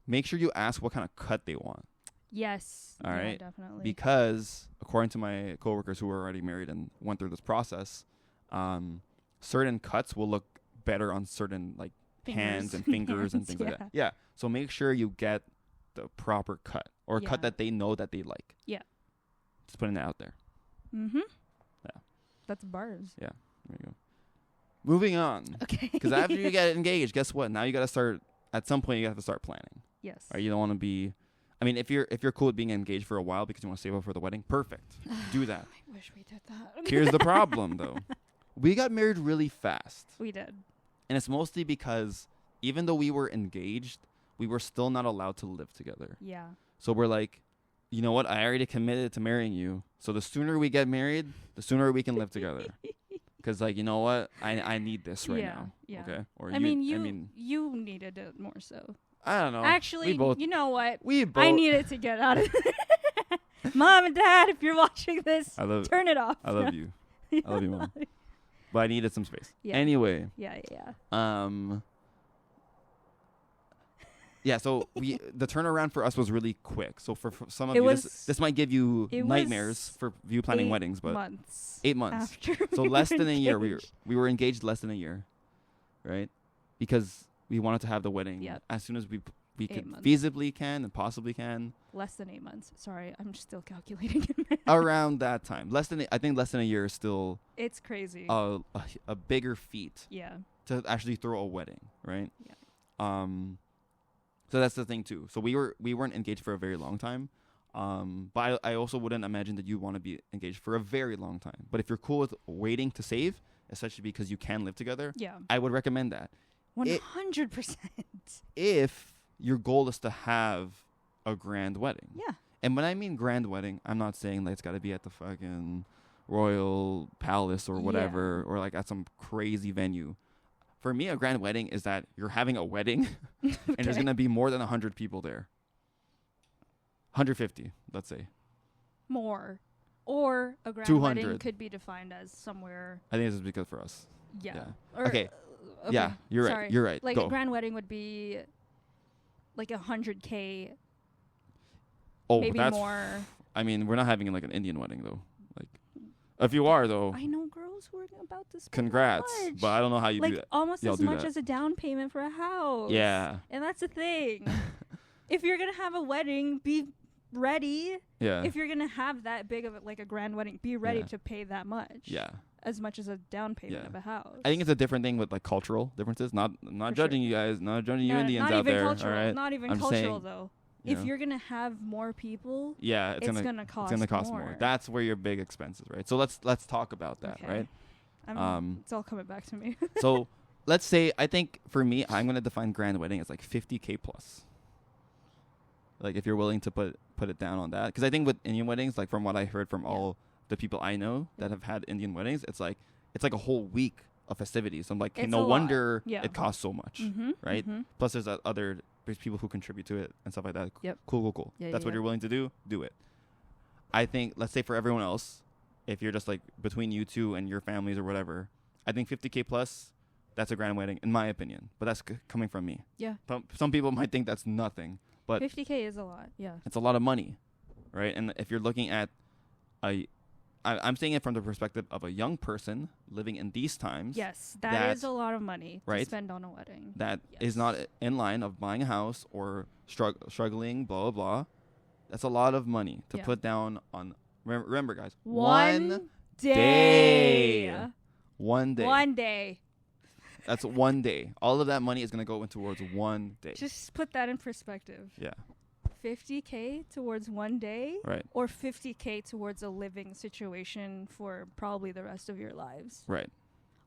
make sure you ask what kind of cut they want. Yes. All yeah, right. Definitely. Because according to my coworkers who were already married and went through this process, certain cuts will look better on certain like hands and fingers and things like that. Yeah. So make sure you get the proper cut or a Yeah. cut that they know that they like. Yeah. Just putting it out there. Mm-hmm. Yeah. That's bars. There you go. Moving on. Okay. Because after you get engaged, guess what? Now you got to start. At some point, you have to start planning. Yes. Right? You don't want to be. I mean, if you're cool with being engaged for a while because you want to save up for the wedding, perfect. Do that. I wish we did that. Here's the problem, though. We got married really fast. We did. And it's mostly because even though we were engaged, we were still not allowed to live together. Yeah. So we're like, you know what? I already committed to marrying you. So the sooner we get married, the sooner we can live together. Because, like, you know what? I need this right now. Yeah. Okay? Or I mean, you needed it more so. I don't know. Actually, we both, you know what? we both. I needed to get out of Mom and Dad, if you're watching this, I love turn it off. I love you. I love you, Mom. But I needed some space. Yeah. Anyway. Yeah. Yeah, so the turnaround for us was really quick. So for some of It you, was- this might give you it nightmares was for you planning 8 weddings, but months 8 months. after So we less were than a year. engaged. We were engaged less than a year, right? Because we wanted to have the wedding Yep. as soon as we 8 could months. feasibly can and possibly can Less than 8 months. Sorry, I'm still calculating. around that time. I think less than a year is still It's crazy. a bigger feat Yeah. to actually throw a wedding, right? Yeah. So that's the thing too. So we weren't engaged for a very long time. But I also wouldn't imagine that you want to be engaged for a very long time. But if you're cool with waiting to save, especially because you can live together, Yeah. I would recommend that. 100%. If your goal is to have a grand wedding. Yeah. And when I mean grand wedding, I'm not saying like it's got to be at the fucking royal palace or whatever, or like at some crazy venue. For me, a grand wedding is that you're having a wedding and there's going to be more than 100 people there. 150, let's say. More. Or a grand 200. wedding could be defined as somewhere. I think this is because for us. Yeah. Yeah. Or, Okay. Yeah, you're right. Sorry. You're right. Like Go. a grand wedding would be like 100K, Oh, maybe that's. more. I mean, we're not having like an Indian wedding though. Like, if you are though, I know girls who are about to spend congrats. that much. But I don't know how you like do that. almost Y'all as do much that. as a down payment for a house. Yeah. And that's the thing. If you're gonna have a wedding, be ready. Yeah. If you're gonna have that big of like a grand wedding, be ready Yeah. to pay that much. Yeah. As much as a down payment Yeah. of a house. I think it's a different thing with like cultural differences. Not For judging sure. you guys, not judging you No, Indians not out even there. cultural. All right. Not even I'm cultural saying, though. you If know. you're gonna have more people, Yeah, it's gonna cost. it's gonna cost more. That's where your big expenses, right? So let's talk about that, Okay. right? It's all coming back to me. So let's say I think for me, I'm gonna define grand wedding as like 50K plus. Like if you're willing to put it down on that, because I think with Indian weddings, like from what I heard from Yeah. all the people I know that have had Indian weddings, it's like a whole week of festivities. I'm like, okay, It's no a lot. wonder Yeah. it costs so much, Mm-hmm. right? Mm-hmm. Plus there's there's people who contribute to it and stuff like that. Yep. Cool. Yeah, That's yeah, what yeah. you're willing to do it. I think, let's say for everyone else, if you're just like between you two and your families or whatever, I think 50K plus, that's a grand wedding in my opinion. But that's coming from me. Yeah. Some people might think that's nothing, but 50K is a lot. Yeah. it's a lot of money, right? And if you're looking at a I'm saying it from the perspective of a young person living in these times. Yes, that is a lot of money to right? spend on a wedding. That Yes. is not in line of buying a house or struggling, blah, blah, blah. That's a lot of money to Yeah. put down on. Remember, guys. One day. One day. One day. That's 1 day. All of that money is going to go towards 1 day. Just put that in perspective. Yeah. 50K towards 1 day, Right. or 50K towards a living situation for probably the rest of your lives. Right.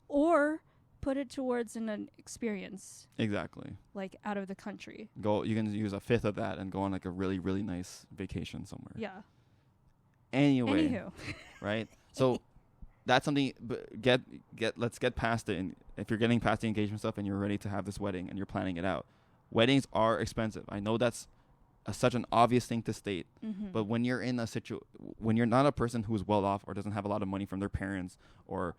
Or put it towards an experience, Exactly. like out of the country. You can use a fifth of that and go on like a really, really nice vacation somewhere. Yeah. Anyway. Anywho. Right? So that's something. Let's get past it. And if you're getting past the engagement stuff and you're ready to have this wedding and you're planning it out, weddings are expensive. I know that's such an obvious thing to state, Mm-hmm. but when you're in when you're not a person who's well off or doesn't have a lot of money from their parents or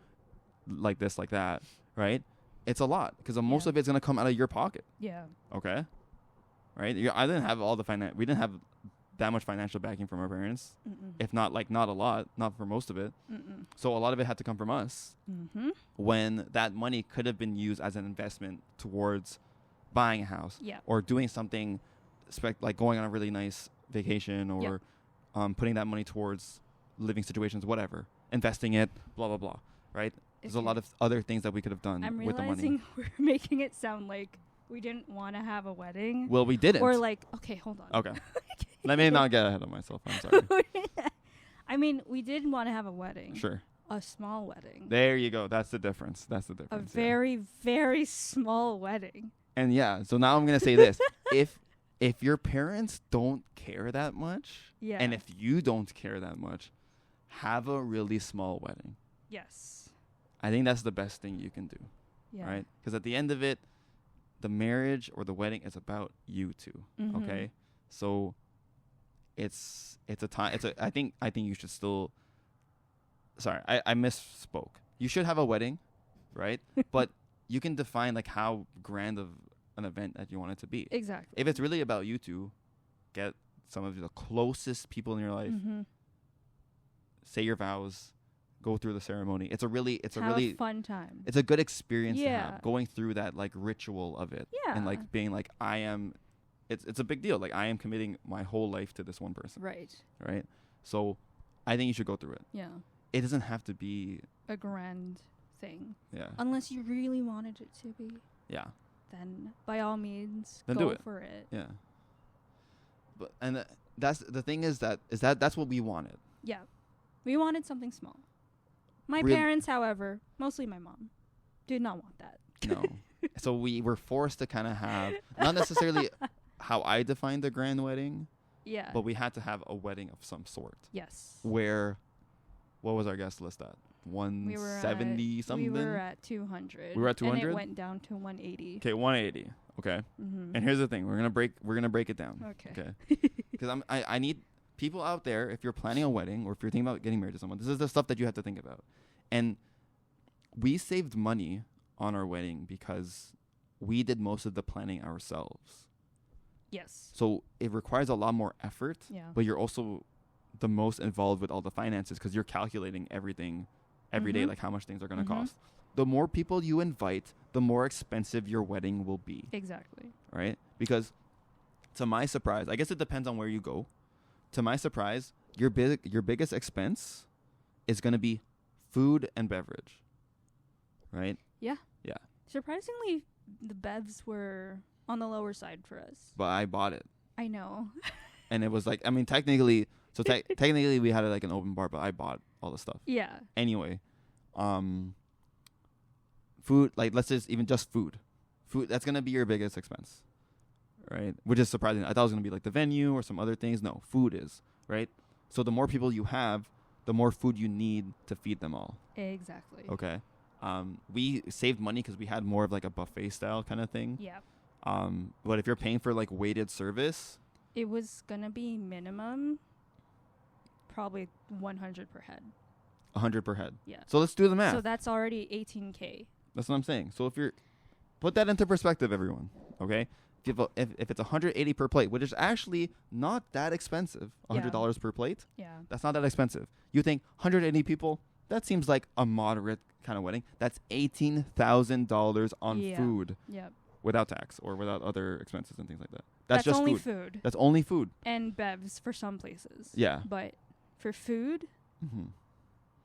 like this, like that, right? It's a lot because most Yeah. of it's gonna come out of your pocket. Yeah. Okay, right? I didn't have all the we didn't have that much financial backing from our parents, Mm-mm. if not not a lot, not for most of it. Mm-mm. So a lot of it had to come from us Mm-hmm. when that money could have been used as an investment towards buying a house Yeah. or doing something like going on a really nice vacation or putting that money towards living situations, whatever, investing it, blah, blah, blah, right? There's a lot of other things that we could have done I'm with the money. realizing we're making it sound like we didn't want to have a wedding. Well, we didn't. Or like, okay, hold on. Okay. Let me not get ahead of myself. I'm sorry. I mean, we did want to have a wedding. Sure. A small wedding. There you go. That's the difference. That's the A difference. very, very small wedding. And yeah, so now I'm going to say this. If your parents don't care that much, Yeah. and if you don't care that much, have a really small wedding. Yes. I think that's the best thing you can do, Yeah. right? Because at the end of it, the marriage or the wedding is about you two, Mhm. okay? So it's a time. I think you should still. Sorry, I misspoke. You should have a wedding, right? But you can define like how grand of an event that you want it to be. Exactly. If it's really about you two, get some of the closest people in your life, Mm-hmm. say your vows, go through the ceremony. It's a really fun time. it's a good experience to Yeah. have, going through that like ritual of it. Yeah. And like being like it's a big deal. Like I am committing my whole life to this one person, Right. right? So I think you should go through it. Yeah. It doesn't have to be A grand thing. yeah. Unless you really wanted it to be, Yeah. then by all means, Then go do it. for it. Yeah. But that's the thing is that's what we wanted. Yeah. We wanted something small. My Real- parents, however, mostly my mom, did not want that. No. So we were forced to kind of have not necessarily how I define the grand wedding, Yeah. but we had to have a wedding of some sort. Yes. Where what was our guest list at? We were 170 something? We were at 200. We were at And 200? it went down to 180. Okay, 180. Okay. Mm-hmm. And here's the thing. We're going to break it down. Okay. Because I need people out there, if you're planning a wedding or if you're thinking about getting married to someone, this is the stuff that you have to think about. And we saved money on our wedding because we did most of the planning ourselves. Yes. So it requires a lot more effort, Yeah. but you're also the most involved with all the finances because you're calculating everything every day, Mhm. like how much things are going to Mhm. cost. The more people you invite, the more expensive your wedding will be, Exactly. right? Because to my surprise, I guess it depends on where you go. To my surprise, your biggest expense is going to be food and beverage, right? Surprisingly, the bevs were on the lower side for us. But I bought it, I know. and it was like, I mean, technically, technically we had like an open bar, but I bought all the stuff. Yeah. Anyway, food, like let's just food, that's gonna be your biggest expense, right? Which is surprising. I thought it was gonna be like the venue or some other things. No, food is, right? So the more people you have, the more food you need to feed them all. Exactly. Okay. We saved money because we had more of like a buffet style kind of thing. Yeah. But if you're paying for like weighted service, It was gonna be minimum, probably 100 per head. 100 per head. Yeah. So let's do the math. So that's already 18K. That's what I'm saying. So if you're put that into perspective, everyone, okay? if it's 180 per plate, which is actually not that expensive, $100 per plate, Yeah. that's not that expensive. You think 180 people, that seems like a moderate kind of wedding. That's $18,000 on Yeah. food Yep. without tax or without other expenses and things like that. That's just only food. food That's only food. and bevs for some places. Yeah. But for food, hmm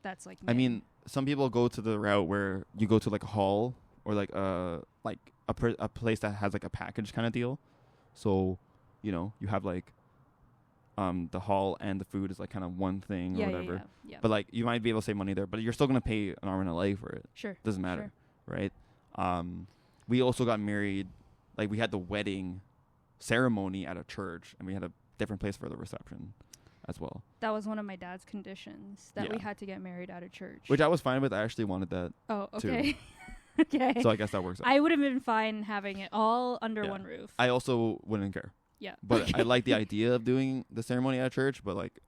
that's like. I mean, some people go to the route where you go to like a hall or like a place that has like a package kind of deal. So, you have like the hall and the food is like kind of one thing or whatever. Yeah. But like you might be able to save money there, but you're still gonna pay an arm and a leg for it. Sure. Doesn't matter, right? We also got married, like we had the wedding ceremony at a church, and we had a different place for the reception as well. That was one of my dad's conditions, that we Yeah. had to get married at a church. Which I was fine with. I actually wanted that, Oh, too. okay. Okay. so I guess that works out. I would have been fine having it all under Yeah. one roof. I also wouldn't care. Yeah. But I like the idea of doing the ceremony at a church, but like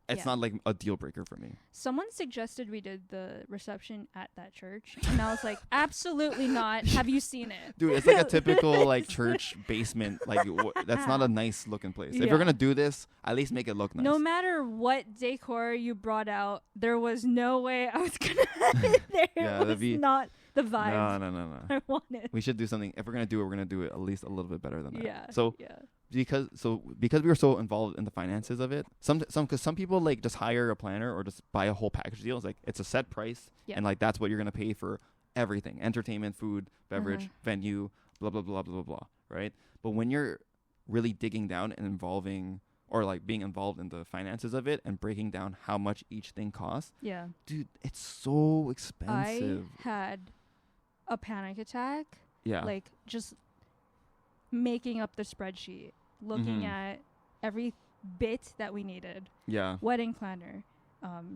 it's Yeah. not like a deal breaker for me. Someone suggested we did the reception at that church, and I was like, absolutely not. Have you seen it? Dude, it's like a typical like church basement. Like that's not a nice looking place. If Yeah. you're gonna do this, at least make it look nice. No matter what decor you brought out, there was no way I was gonna have it there. Yeah, It that'd was be- not the vibe No. I wanted. We should do something. If we're gonna do it, we're gonna do it at least a little bit better than that. Yeah. So yeah. because we were so involved in the finances of it, because some people like just hire a planner or just buy a whole package deal. It's like it's a set price, Yeah. and like that's what you're gonna pay for everything: entertainment, food, beverage, venue, blah blah blah blah blah blah. Right? But when you're really digging down and involving or like being involved in the finances of it and breaking down how much each thing costs, Yeah. dude, it's so expensive. I had a panic attack, Yeah. like just making up the spreadsheet, looking Mhm. at every bit that we needed. Yeah. Wedding planner,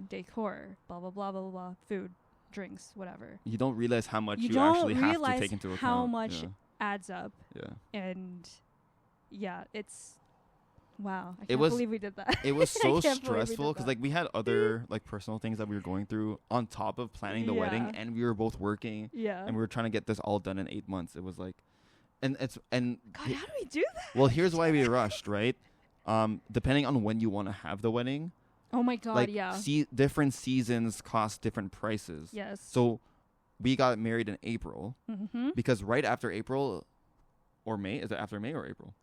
decor, blah blah blah blah blah, blah, food, drinks, whatever. You don't realize how much You you, don't actually have to realize take into account. how much Yeah. adds up, Yeah. and yeah, it's wow. I It can't was- believe we did that. It was I so can't believe we did stressful because that. like we had other like personal things that we were going through on top of planning the wedding, Yeah. and we were both working, Yeah. and we were trying to get this all done in 8 months. It was like, and God, how do we do that? well, here's why we rushed, right? Depending on when you want to have the wedding, Oh my God, like yeah. different seasons cost different prices. Yes. So we got married in April Mm-hmm. because right after April or May, is it after May or April?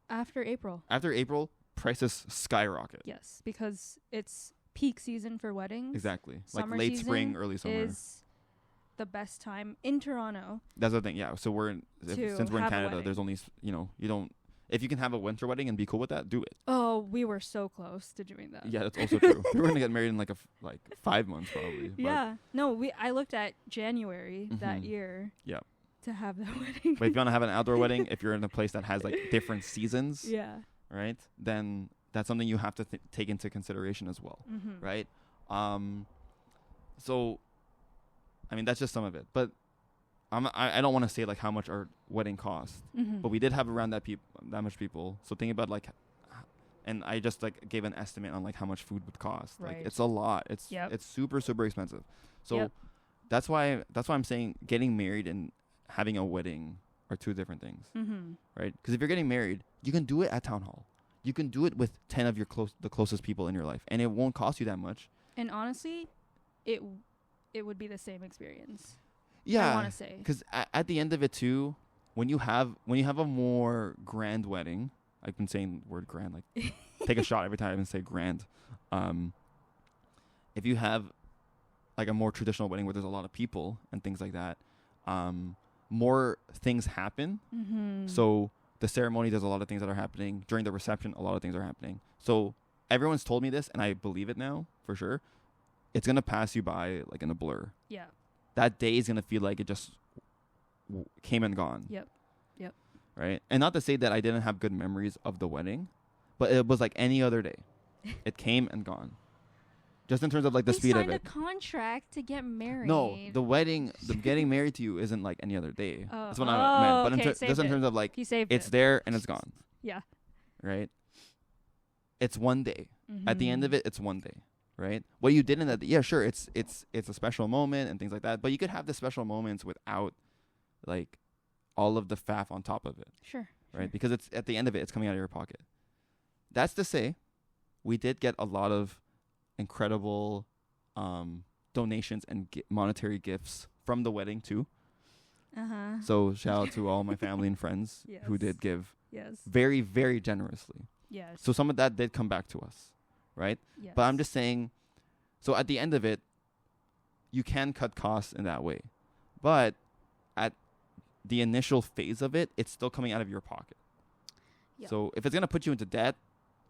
After April. After April, prices skyrocket. Yes, because it's peak season for weddings. Exactly. Summer like late season spring, early summer. Is the best time in Toronto. That's the thing, yeah. So since we're in have a Canada, wedding. there's only you don't. If you can have a winter wedding and be cool with that, do it. Oh, we were so close to doing that. Yeah, that's also true. We were gonna get married in like 5 months probably. But, Yeah. No, I looked at January that Mhm. year. Yep. To have that wedding. But if you want to have an outdoor wedding, if you're in a place that has like different seasons, Yeah. right, then that's something you have to take into consideration as well, Mm-hmm. right? So, I mean, that's just some of it. But I don't want to say like how much our wedding cost. Mm-hmm. But we did have around that much people. So think about like, and I just like gave an estimate on like how much food would cost. Like Right. it's a lot. It's Yep. it's super expensive. So Yep. that's why I'm saying getting married and having a wedding are two different things, Mm-hmm. right? Because if you're getting married, you can do it at town hall. You can do it with 10 of your the closest people in your life, and it won't cost you that much. And honestly, it would be the same experience. I Yeah, want to say. because at the end of it too, when you have a more grand wedding, I've been saying the word grand, like take a shot every time I say grand. If you have like a more traditional wedding where there's a lot of people and things like that, more things happen. Mm-hmm. So the ceremony, there's a lot of things that are happening. During the reception, a lot of things are happening. So everyone's told me this, and I believe it now for sure. It's gonna pass you by like in a blur. Yeah. That day is gonna feel like it just came and gone. Yep. Right? And not to say that I didn't have good memories of the wedding, but it was like any other day. It came and gone. Just in terms of like the speed of signed it. a contract to get married. No, the wedding, the getting married to you isn't like any other day. Oh. That's what I meant. But Okay, just in saved terms it. of like, He saved it's it. there and it's gone. Yeah. Right? It's one day. At the end of Mhm. it, it's one day. Right? What you did in that, yeah, sure, it's a special moment and things like that. But you could have the special moments without like all of the faff on top of it, Sure. right? Because it's at the end of it, it's coming out of your pocket. That's to say, we did get a lot of incredible donations and monetary gifts from the wedding too. So shout out to all my family and friends who did give very, very generously. Yes. So some of that did come back to us, right? Yes. But I'm just saying, so at the end of it, you can cut costs in that way. But at the initial phase of it, it's still coming out of your pocket. Yep. So if it's going to put you into debt,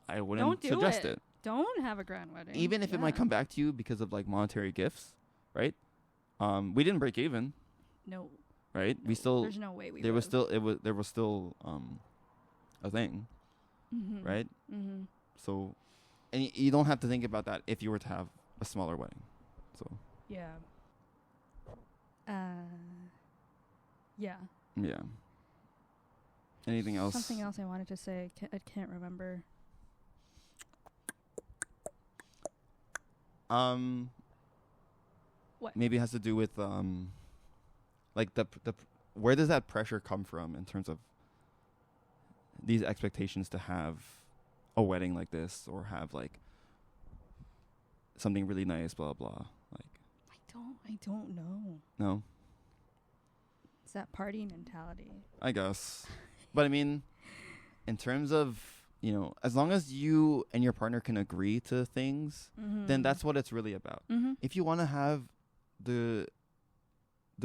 I wouldn't suggest it. Don't have a grand wedding. Even if it might come back to you because of like monetary gifts, right? We didn't break even. No. Right? No, We still there's no way we there was would've. still there was still a thing, right? Mm-hmm. So and you don't have to think about that if you were to have a smaller wedding. So Yeah. Yeah. yeah. Anything else? Something else I wanted to say. I can't remember. What? Maybe it has to do with like the where does that pressure come from in terms of these expectations to have a wedding like this or have like something really nice, blah blah. Like I don't know. no, It's that party mentality. I guess, but I mean, in terms of as long as you and your partner can agree to things, then that's what it's really about. If you want to have the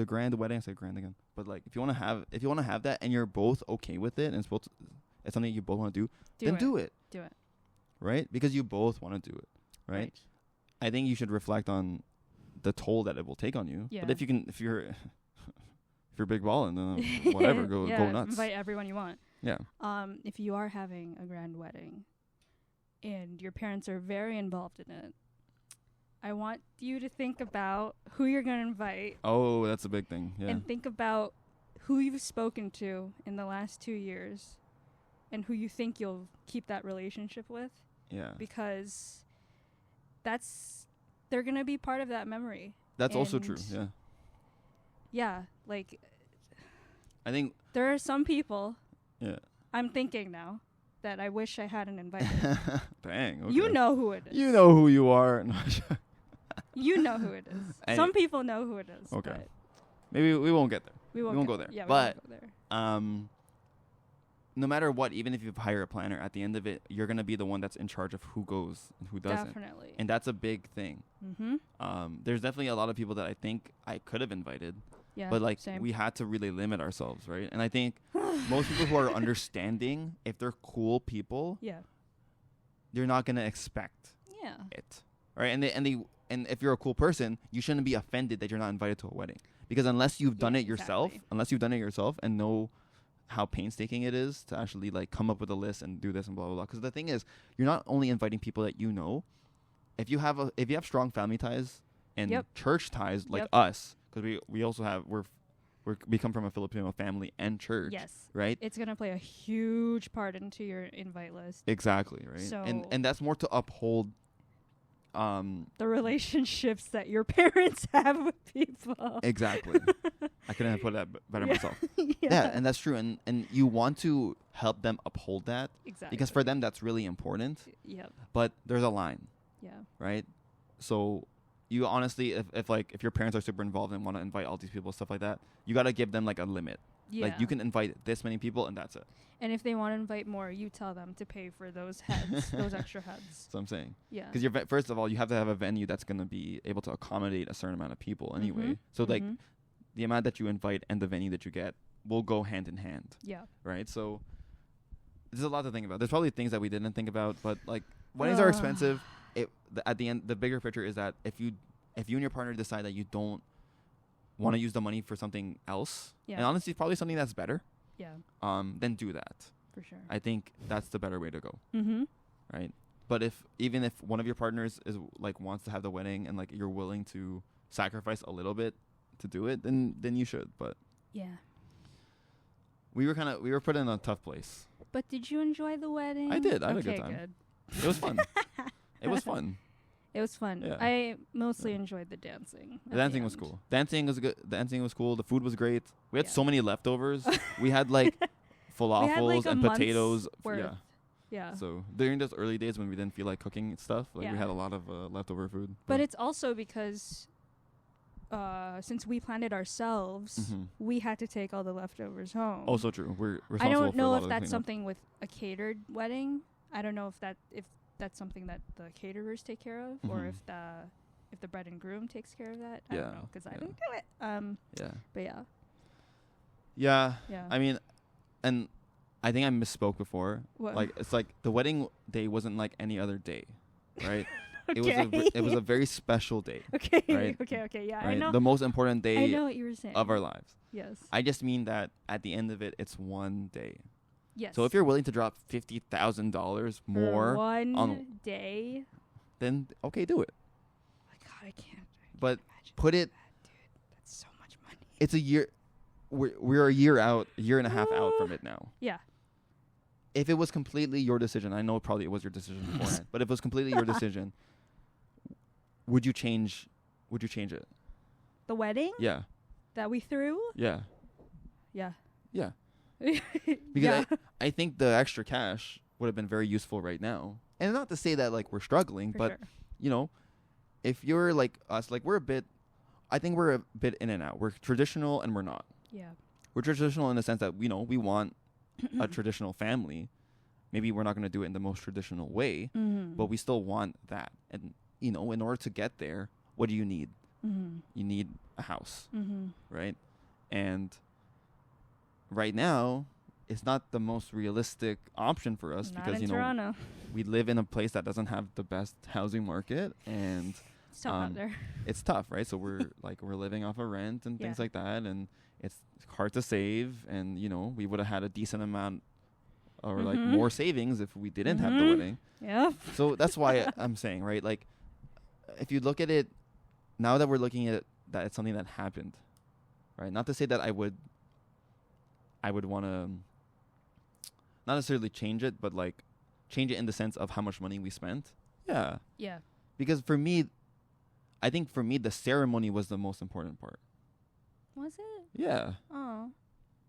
grand wedding, I say grand again, but like if you want to have that and you're both okay with it and it's something you both want to do, do it. Do it. Right? Because you both want to do it, right? I think you should reflect on the toll that it will take on you. Yeah. But if you're big ballin', then whatever, go nuts. Invite everyone you want. Yeah. If you are having a grand wedding and your parents are very involved in it, I want you to think about who you're going to invite. Oh, that's a big thing. Yeah. And think about who you've spoken to in the last 2 years and who you think you'll keep that relationship with. Yeah. Because they're going to be part of that memory. That's also true. Yeah. Yeah. Like, I think there are some people. Yeah. I'm thinking now that I wish I hadn't invited. Dang. Okay. You know who it is. You know who you are. You know who it is. Some people know who it is. Okay. But maybe we won't get there. We won't go there. Yeah, but we won't go there. No matter what, even if you hire a planner, at the end of it, you're gonna be the one that's in charge of who goes and who doesn't. Definitely. And that's a big thing. Mm-hmm. There's definitely a lot of people that I think I could have invited. Yeah. But like same. we had to really limit ourselves, right? And I think most people who are understanding, if they're cool people, they're not gonna expect it, right? And if you're a cool person, you shouldn't be offended that you're not invited to a wedding, because unless you've done it yourself, and know how painstaking it is to actually like come up with a list and do this and blah blah blah. Because the thing is, you're not only inviting people that you know. If you have strong family ties and church ties like us. Because we come from a Filipino family and church. Yes. Right? It's going to play a huge part into your invite list. Exactly, right? So and that's more to uphold the relationships that your parents have with people. Exactly. I couldn't have put that better myself. Yeah, and that's true. And you want to help them uphold that. Exactly. Because for them that's really important. Yep. But there's a line. Yeah. Right? So you honestly, if your parents are super involved and want to invite all these people, stuff like that, you got to give them like a limit. Yeah. Like you can invite this many people and that's it. And if they want to invite more, you tell them to pay for those heads, those extra heads. So I'm saying. Yeah. Because first of all, you have to have a venue that's going to be able to accommodate a certain amount of people anyway. So like the amount that you invite and the venue that you get will go hand in hand. Yeah. Right? So there's a lot to think about. There's probably things that we didn't think about, but like weddings are expensive. At the end, the bigger picture is that if you and your partner decide that you don't want to use the money for something else, and honestly, probably something that's better, then do that. For sure. I think that's the better way to go. Mm-hmm. Right? But even if one of your partners is like wants to have the wedding and like you're willing to sacrifice a little bit to do it, then you should. But yeah, we were put in a tough place. But did you enjoy the wedding? I did. I had a good time. Good. It was fun. It was fun. It was fun. Yeah. I mostly enjoyed the dancing. The dancing was cool. Dancing was good. Dancing was cool. The food was great. We had so many leftovers. We had like falafels a and month's potatoes. worth. Yeah. Yeah. So during those early days when we didn't feel like cooking and stuff, like we Yeah. had a lot of leftover food. But it's also because since we planned it ourselves, Mhm. we had to take all the leftovers home. Also true. We're responsible I don't for a know lot if of the that's cleanup. something with a catered wedding. I don't know if that's something that the caterers take care of, or Mhm. if the bride and groom takes care of that. I Yeah, don't know because I yeah. didn't do it. Yeah. But yeah, Yeah. I mean, and I think I misspoke before. What? Like it's like the wedding day wasn't like any other day, right? Okay. It was a very special day. Okay. Right? Okay. Yeah, Right? I know. The most important I day know what you were saying. of our lives. Yes. I just mean that at the end of it, it's one day. Yes. So if you're willing to drop $50,000 For more, one on- day. then okay, do it. My God, I can't. But imagine put doing it. that, dude. That's so much money. It's a year. We're a year out, a year and a half out from it now. Yeah. If it was completely your decision, I know probably it was your decision beforehand, but if it was completely your decision, would you change? Would you change it? The wedding Yeah. that we threw. Yeah. Yeah. Yeah. Because Because I think the extra cash would have been very useful right now. And not to say that like we're struggling, For but sure. you know, if you're like us, like I think we're a bit in and out. We're traditional and we're not. Yeah. We're traditional in the sense that, we want a traditional family. Maybe we're not going to do it in the most traditional way, Mm-hmm. but we still want that. And, in order to get there, what do you need? Mm-hmm. You need a house, Mm-hmm. right? And right now, it's not the most realistic option for us Not because, in Toronto. we live in a place that doesn't have the best housing market, and It's tough out there. it's tough, right? So we're living off of rent and things Yeah. like that, and it's hard to save. And we would have had a decent amount or like Mhm. more savings if we didn't have the Mhm. wedding. Yeah. So that's why I'm saying, right? Like, if you look at it now that we're looking at it, that it's something that happened, right? Not to say that I would want to not necessarily change it, but like change it in the sense of how much money we spent. Yeah. Yeah. Because for me, I think for me, the ceremony was the most important part. Was it? Yeah. Oh.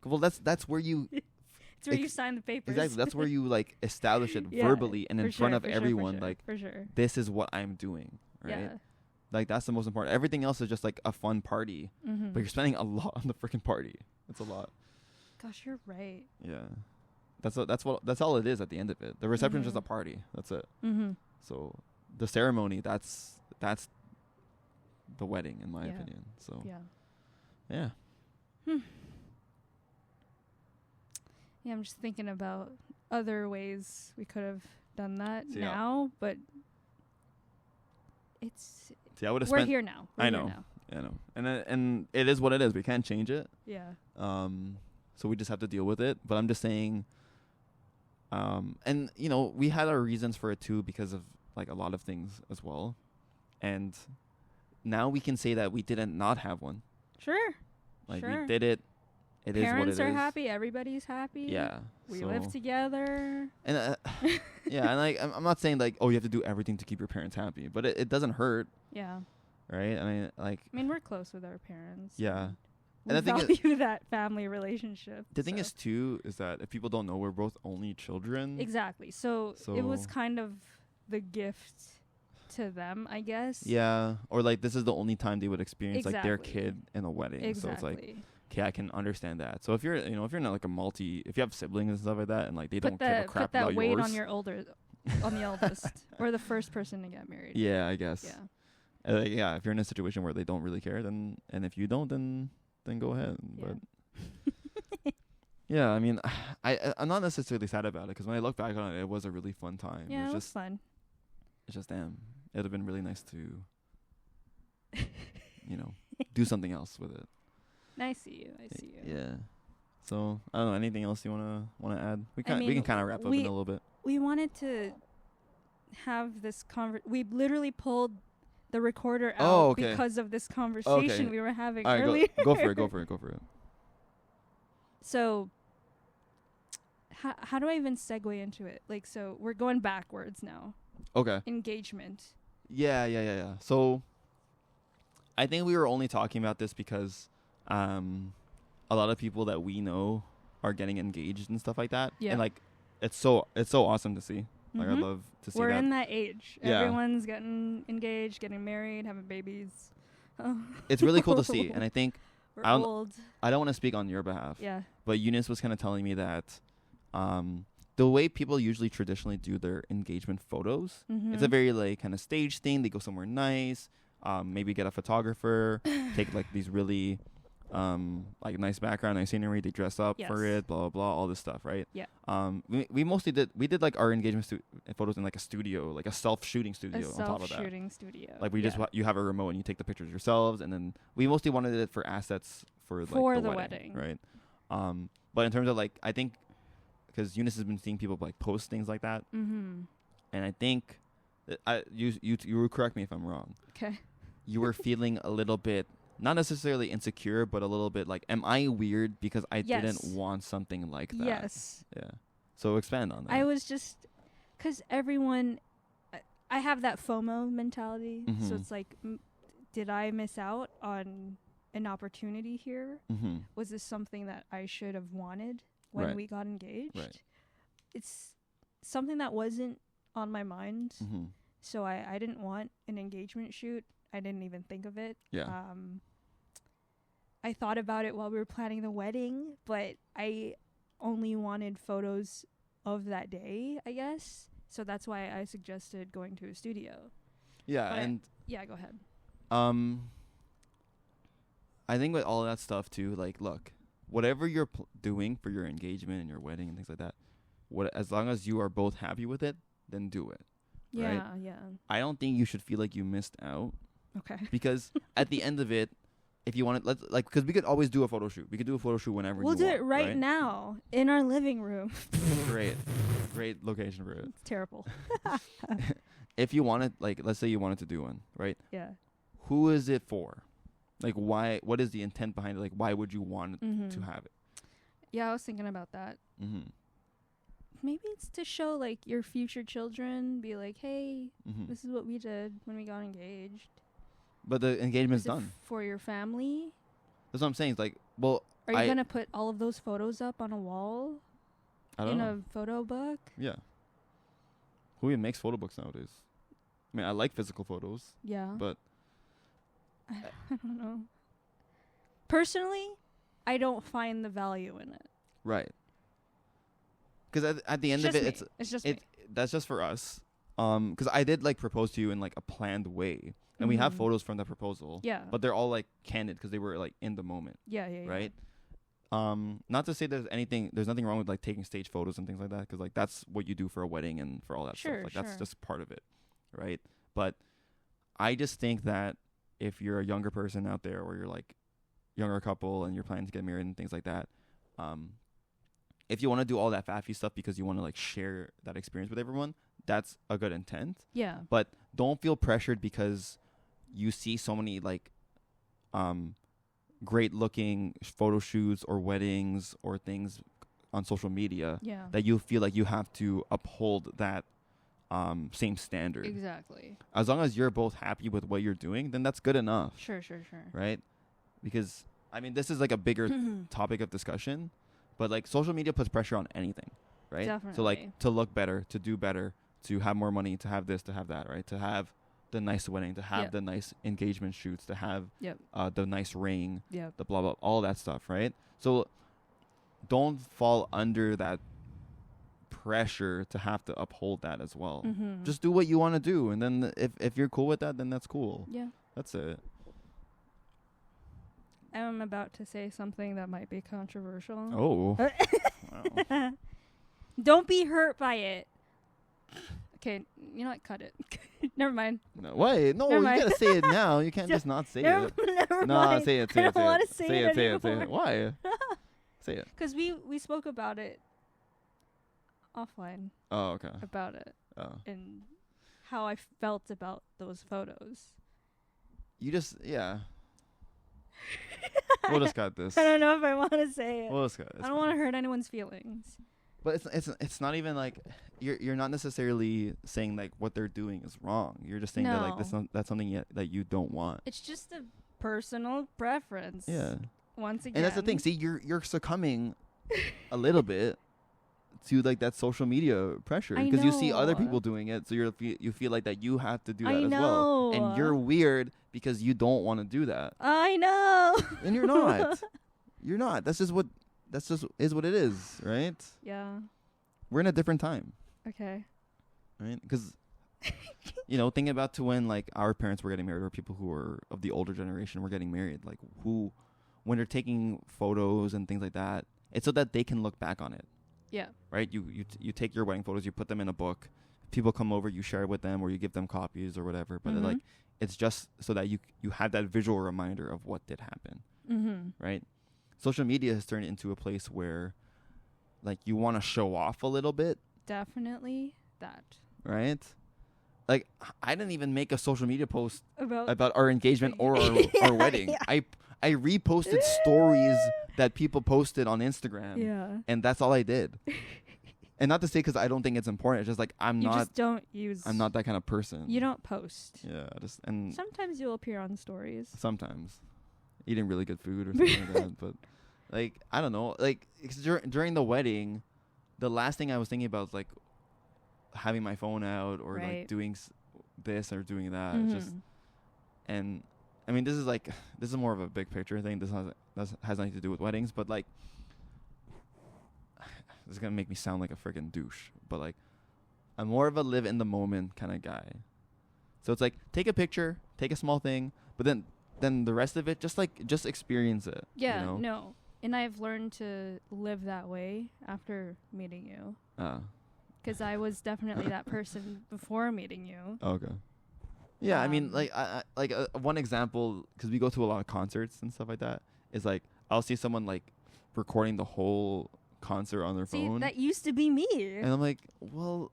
Well, that's where you It's where you sign the papers. exactly that's where you like establish it Yeah, verbally and in for front sure, of for sure, everyone. for sure, Like, for sure. this is what I'm doing, right? Yeah. Like, that's the most important. Everything else is just like a fun party, Mm-hmm. but you're spending a lot on the freaking party. It's a lot. Gosh, you're right. Yeah. That's all it is at the end of it. The reception is just Mhm. a party. That's it. Mm-hmm. So the ceremony, that's the wedding, in my Yeah. opinion. So Yeah. yeah. Yeah, I'm just thinking about other ways we could have done that So, yeah. now, but it's See, I would have we're spent. here now. I We're know. here now. I know, and it is what it is. We can't change it. Yeah. So we just have to deal with it. But I'm just saying. And we had our reasons for it too, because of like a lot of things as well, and now we can say that we didn't not have one. Sure. Like, Sure. we did it. It is what it Parents is. are happy. Everybody's happy. Yeah. We so- live together. And yeah, and like I'm not saying like, oh, you have to do everything to keep your parents happy, but it doesn't hurt, Yeah. right? I mean, like, I mean, we're close with our parents. yeah. We And the thing is- value that family relationship. The thing so. is too is that if people don't know, we're both only children. Exactly. So it was So- kind of the gift to them, I guess. Yeah, or like this is the only time they would experience like their Exactly. kid in a wedding. Exactly. So it's like, okay, I can understand that. So if you're not like if you have siblings and stuff like that, and like they don't give a crap put that about weight yours. on on the eldest or the first person to get married. Yeah, I guess. Yeah. Yeah, if you're in a situation where they don't really care, then, and if you don't, then go ahead. Yeah. But yeah, I mean, I'm not necessarily sad about it, because when I look back on it, it was a really fun time. Yeah, it was just fun. it's just damn. It'd have been really nice to, do something else with it. I see you. Yeah. So I don't know. Anything else you wanna add? We I can mean, kind of wrap up in we- a little bit. We wanted to have this we literally pulled the recorder out Oh, okay. because of this conversation Okay. we were having All right, earlier. go for it. Go for it. So how do I even segue into it? Like, so we're going backwards now. Okay. Engagement. Yeah. So I think we were only talking about this because a lot of people that we know are getting engaged and stuff like that. Yeah. And like it's so awesome to see. Like I Mhm. love to see We're that. in that age. Yeah. Everyone's getting engaged, getting married, having babies. Oh. It's really cool to see. And I think We're I don't- old. I don't want to speak on your behalf, Yeah. but Eunice was kind of telling me that the way people usually traditionally do their engagement photos, Mm-hmm. it's a very like kind of stage thing. They go somewhere nice, maybe get a photographer, take like these really like nice background, nice scenery. They dress up for Yes. it, blah blah blah, all this stuff, right? Yeah. We mostly did like our engagement photos in like a studio, like a self-shooting studio A on top of that. self-shooting studio. Like we just you have a remote and you take the pictures yourselves, and then we mostly wanted it for assets for like For the the wedding, wedding. right? But in terms of like, I think because Eunice has been seeing people like post things like that, Mm-hmm. and I think that you will correct me if I'm wrong. Okay. You were feeling a little bit not necessarily insecure, but a little bit like, am I weird because I Yes. didn't want something like that? Yes. Yeah. So expand on that. I was just, because everyone, I have that FOMO mentality. So Mhm. it's like, did I miss out on an opportunity here? Mm-hmm. Was this something that I should have wanted when Right. we got engaged? Right. It's something that wasn't on my mind. Mm-hmm. So I didn't want an engagement shoot. I didn't even think of it. Yeah. I thought about it while we were planning the wedding, but I only wanted photos of that day, I guess. So that's why I suggested going to a studio. Yeah, But and yeah, go ahead. I think with all that stuff too, like, look, whatever you're doing for your engagement and your wedding and things like that, as long as you are both happy with it, then do it. Right? Yeah, yeah. I don't think you should feel like you missed out Okay. because at the end of it, if you want to, because we could always do a photo shoot. We could do a photo shoot whenever We'll you do want, it right now in our living room. Great location for it. It's terrible. If you wanted, like, let's say you wanted to do one, right? Yeah. Who is it for? Like, why? What is the intent behind it? Like, why would you want Mm-hmm. to have it? Yeah, I was thinking about that. Mm-hmm. Maybe it's to show like your future children, be like, hey, Mm-hmm. this is what we did when we got engaged. But the engagement's Is it done. for your family? That's what I'm saying. It's like, well, Are you I gonna put all of those photos up on a wall I don't in know. a photo book? Yeah. Who even makes photo books nowadays? I mean, I like physical photos, Yeah. but I don't know. Personally, I don't find the value in it. right. Because at the end of Just it, me. It's just it that's just for us. Because I did like propose to you in like a planned way, and we have Mhm. photos from the proposal. yeah. But they're all like candid because they were like in the moment, yeah. right? Not to say there's nothing wrong with like taking stage photos and things like that, because like that's what you do for a wedding and for all that Sure, stuff. Like that's sure. just part of it, right? But I just think that if you're a younger person out there, or you're like younger couple and you're planning to get married and things like that, if you want to do all that faffy stuff because you want to like share that experience with everyone, that's a good intent. Yeah. But don't feel pressured because you see so many like great looking photo shoots or weddings or things on social media Yeah. that you feel like you have to uphold that same standard. Exactly. As long as you're both happy with what you're doing, then that's good enough, Sure. right? Because I mean, this is like a bigger topic of discussion, but like social media puts pressure on anything, right? So Definitely. like to look better, to do better, to have more money, to have this, to have that, right? To have the nice wedding, to have Yep. the nice engagement shoots, to have Yep. the nice ring, Yep. the blah blah, all that stuff, right? So don't fall under that pressure to have to uphold that as well. Mm-hmm. Just do what you want to do, and then if you're cool with that, then that's cool. Yeah. That's it. I'm about to say something that might be controversial. Oh. Wow. Don't be hurt by it. Okay, you know what? Cut it. Never mind. No, wait, no, Never you mind. gotta say it now. You can't just not say Never, it. never No, mind. say it. I Say it. don't Say wanna it. say Say it it. Say it. Say anymore. it. Why? Say it. Because we spoke about it offline, Oh, okay. about it, Oh, and how I felt about those photos. you just We'll just cut this. I don't know if I want to say it. We'll just cut. I don't want to hurt anyone's feelings. But it's not even like you're not necessarily saying like what they're doing is wrong. You're just saying that like that's something that you don't want. It's just a personal preference. Yeah. Once again. And that's the thing. See, you're succumbing a little bit to like that social media pressure because you see other people doing it, so you feel like that you have to do that as well, and you're weird because you don't want to do that. I know. And you're not. You're not. That's just is what it is, right? Yeah. We're in a different time. Okay. Right? Because thinking about to when like our parents were getting married, or people who were of the older generation were getting married, like when they're taking photos and things like that, it's so that they can look back on it. Yeah. Right? You take your wedding photos, you put them in a book. People come over, you share it with them, or you give them copies or whatever. But like, it's just so that you have that visual reminder of what did happen. Mm-hmm. Right? Social media has turned into a place where, like, you want to show off a little bit. Definitely that. Right? Like, I didn't even make a social media post about our engagement or our wedding. Yeah. I reposted stories that people posted on Instagram. Yeah. And that's all I did. And not to say because I don't think it's important. It's just like I'm not that kind of person. You don't post. Yeah. And sometimes you'll appear on stories. Sometimes. Eating really good food or something like that. But, like, I don't know. Like, during the wedding, the last thing I was thinking about was, like, having my phone out or, like, doing this or doing that. Mm-hmm. Just, and... I mean, this is more of a big picture thing. This has nothing to do with weddings, but like, this is gonna make me sound like a freaking douche. But like, I'm more of a live in the moment kind of guy. So it's like, take a picture, take a small thing, but then the rest of it, just experience it. Yeah, no. And I've learned to live that way after meeting you. Because I was definitely that person before meeting you. Okay. Yeah, I mean, like, one example, because we go to a lot of concerts and stuff like that, is like I'll see someone like recording the whole concert on their phone. That used to be me. And I'm like, well,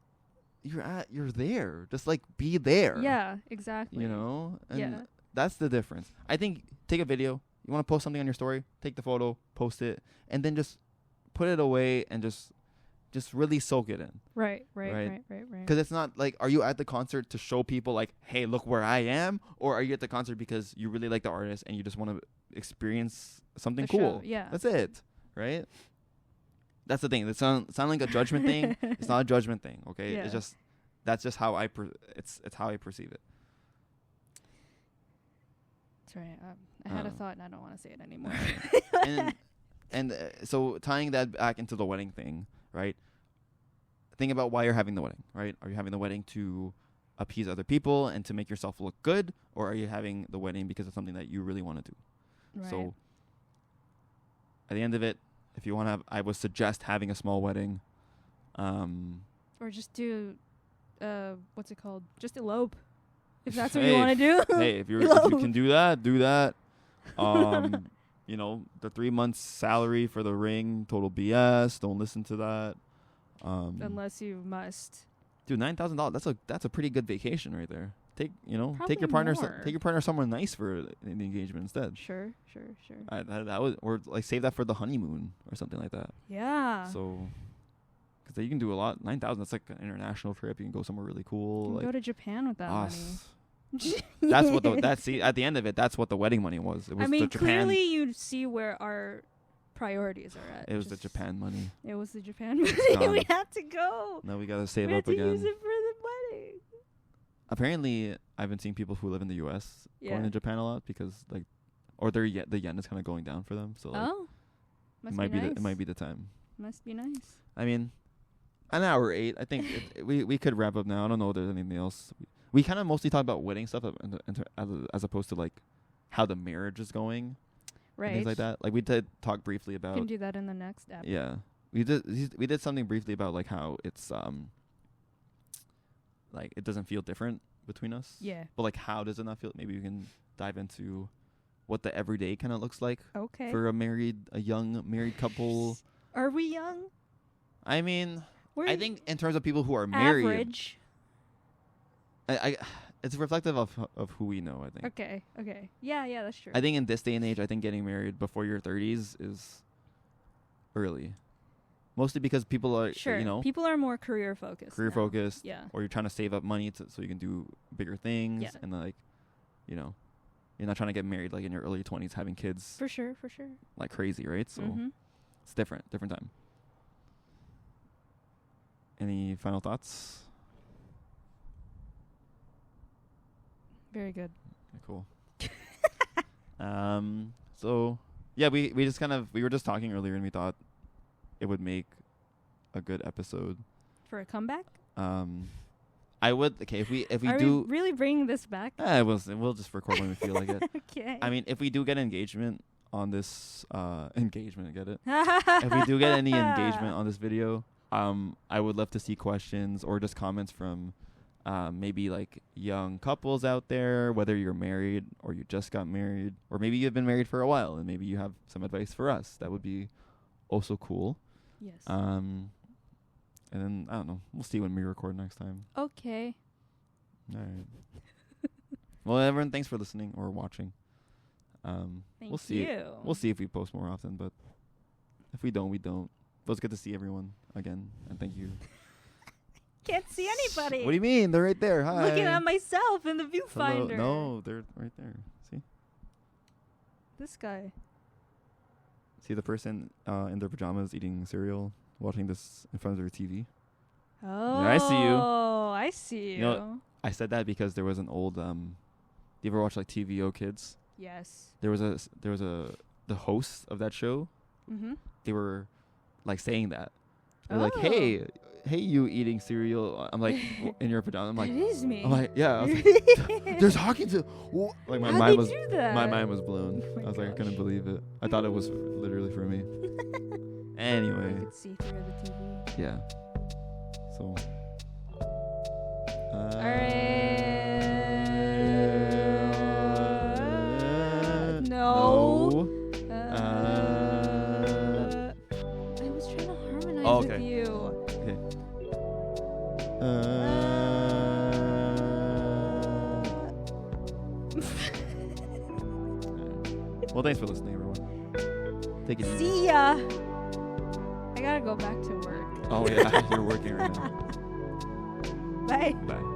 you're there. Just like be there. Yeah, exactly. And that's the difference. I think take a video. You want to post something on your story, take the photo, post it, and then just put it away and just really soak it in. Right. Because it's not like, are you at the concert to show people like, hey, look where I am? Or are you at the concert because you really like the artist and you just want to experience something cool? Yeah. That's it. Right? That's the thing. It sound like a judgment thing. It's not a judgment thing. Okay. Yeah. It's just, that's just how it's how I perceive it. Sorry. I had a thought and I don't want to say it anymore. So tying that back into the wedding thing, right? Think about why you're having the wedding, right? Are you having the wedding to appease other people and to make yourself look good? Or are you having the wedding because of something that you really want to do? Right. So at the end of it, if you want to I would suggest having a small wedding. Or just do, what's it called? Just elope. If that's what you want to do. Hey, if you can do that, do that. The 3 months salary for the ring, total BS. Don't listen to that. Unless you must. Dude, $9,000. That's a pretty good vacation right there. Take your partner somewhere nice for the engagement instead. Sure. That was, or like save that for the honeymoon or something like that. Yeah. So, because you can do a lot. 9,000. That's like an international trip. You can go somewhere really cool. You can go to Japan with that money. That's what at the end of it, that's what the wedding money was. It was the Japan. Clearly you see where our priorities are at. It was the Japan money. It was the Japan money. We have to go. Now we gotta save up again. We have to use it for the wedding. Apparently, I've been seeing people who live in the U.S. going to Japan a lot because or the yen is kind of going down for them. So it might be the time. Must be nice. I mean, an hour 8. I think we could wrap up now. I don't know if there's anything else. We kind of mostly talk about wedding stuff as opposed to like how the marriage is going, right? Things like that. Like we did talk briefly about. We can do that in the next episode. Yeah, we did something briefly about like how it's like it doesn't feel different between us. Yeah. But like how does it not feel? Maybe we can dive into what the everyday kind of looks like. Okay. For a young married couple. Are we young? I mean, I think in terms of people who are married. Average. It's reflective of who we know, I think. Okay. Yeah, that's true. I think in this day and age, I think getting married before your 30s is early. Mostly because people are, Sure. you know, People are more career focused. career now. focused, Yeah. or you're trying to save up money so you can do bigger things, Yeah. and like, you know, you're not trying to get married like in your early 20s, having kids For sure. For sure. like crazy, right? So it's different time. Any final thoughts? Very good. Okay, cool. So yeah, we just we were just talking earlier, and we thought it would make a good episode. For a comeback? I would if we Are do we really bringing this back? we'll just record when we feel like it. Okay. I mean, if we do get engagement on this engagement, get it? If we do get any engagement on this video, I would love to see questions or just comments from maybe like young couples out there, whether you're married or you just got married, or maybe you've been married for a while and maybe you have some advice for us. That would be also cool. Yes. And then I don't know. We'll see when we record next time. Okay. All right. Well, everyone, thanks for listening or watching. Thank we'll see. you. We'll see if we post more often, but if we don't, we don't. But it's good to see everyone again, and thank you. Can't see anybody. What do you mean? They're right there. Hi. Looking at myself in the Hello. viewfinder. No, they're right there. See? This guy. See the person in their pajamas eating cereal, watching this in front of their TV? Oh. I see you. Oh, I see you. You know, I said that because there was an old do you ever watch like TVO Kids? Yes. There was the host of that show. Mm-hmm. They were like saying that. They're Oh. like, hey, you eating cereal? I'm like, in your pajamas. I'm like, It is me. I'm like, yeah. I was like, there's hockey too. Like my How'd mind they was, do that? my mind was blown. Oh my I was like, I couldn't gosh. believe it. I thought it was literally for me. I Anyway, could see through the TV. yeah. So. No. No. I was trying to harmonize Oh, with okay. you. Okay. Well, thanks for listening, everyone. Take it easy. See ya. I gotta go back to work. Oh yeah, you're working right now. Bye. Bye.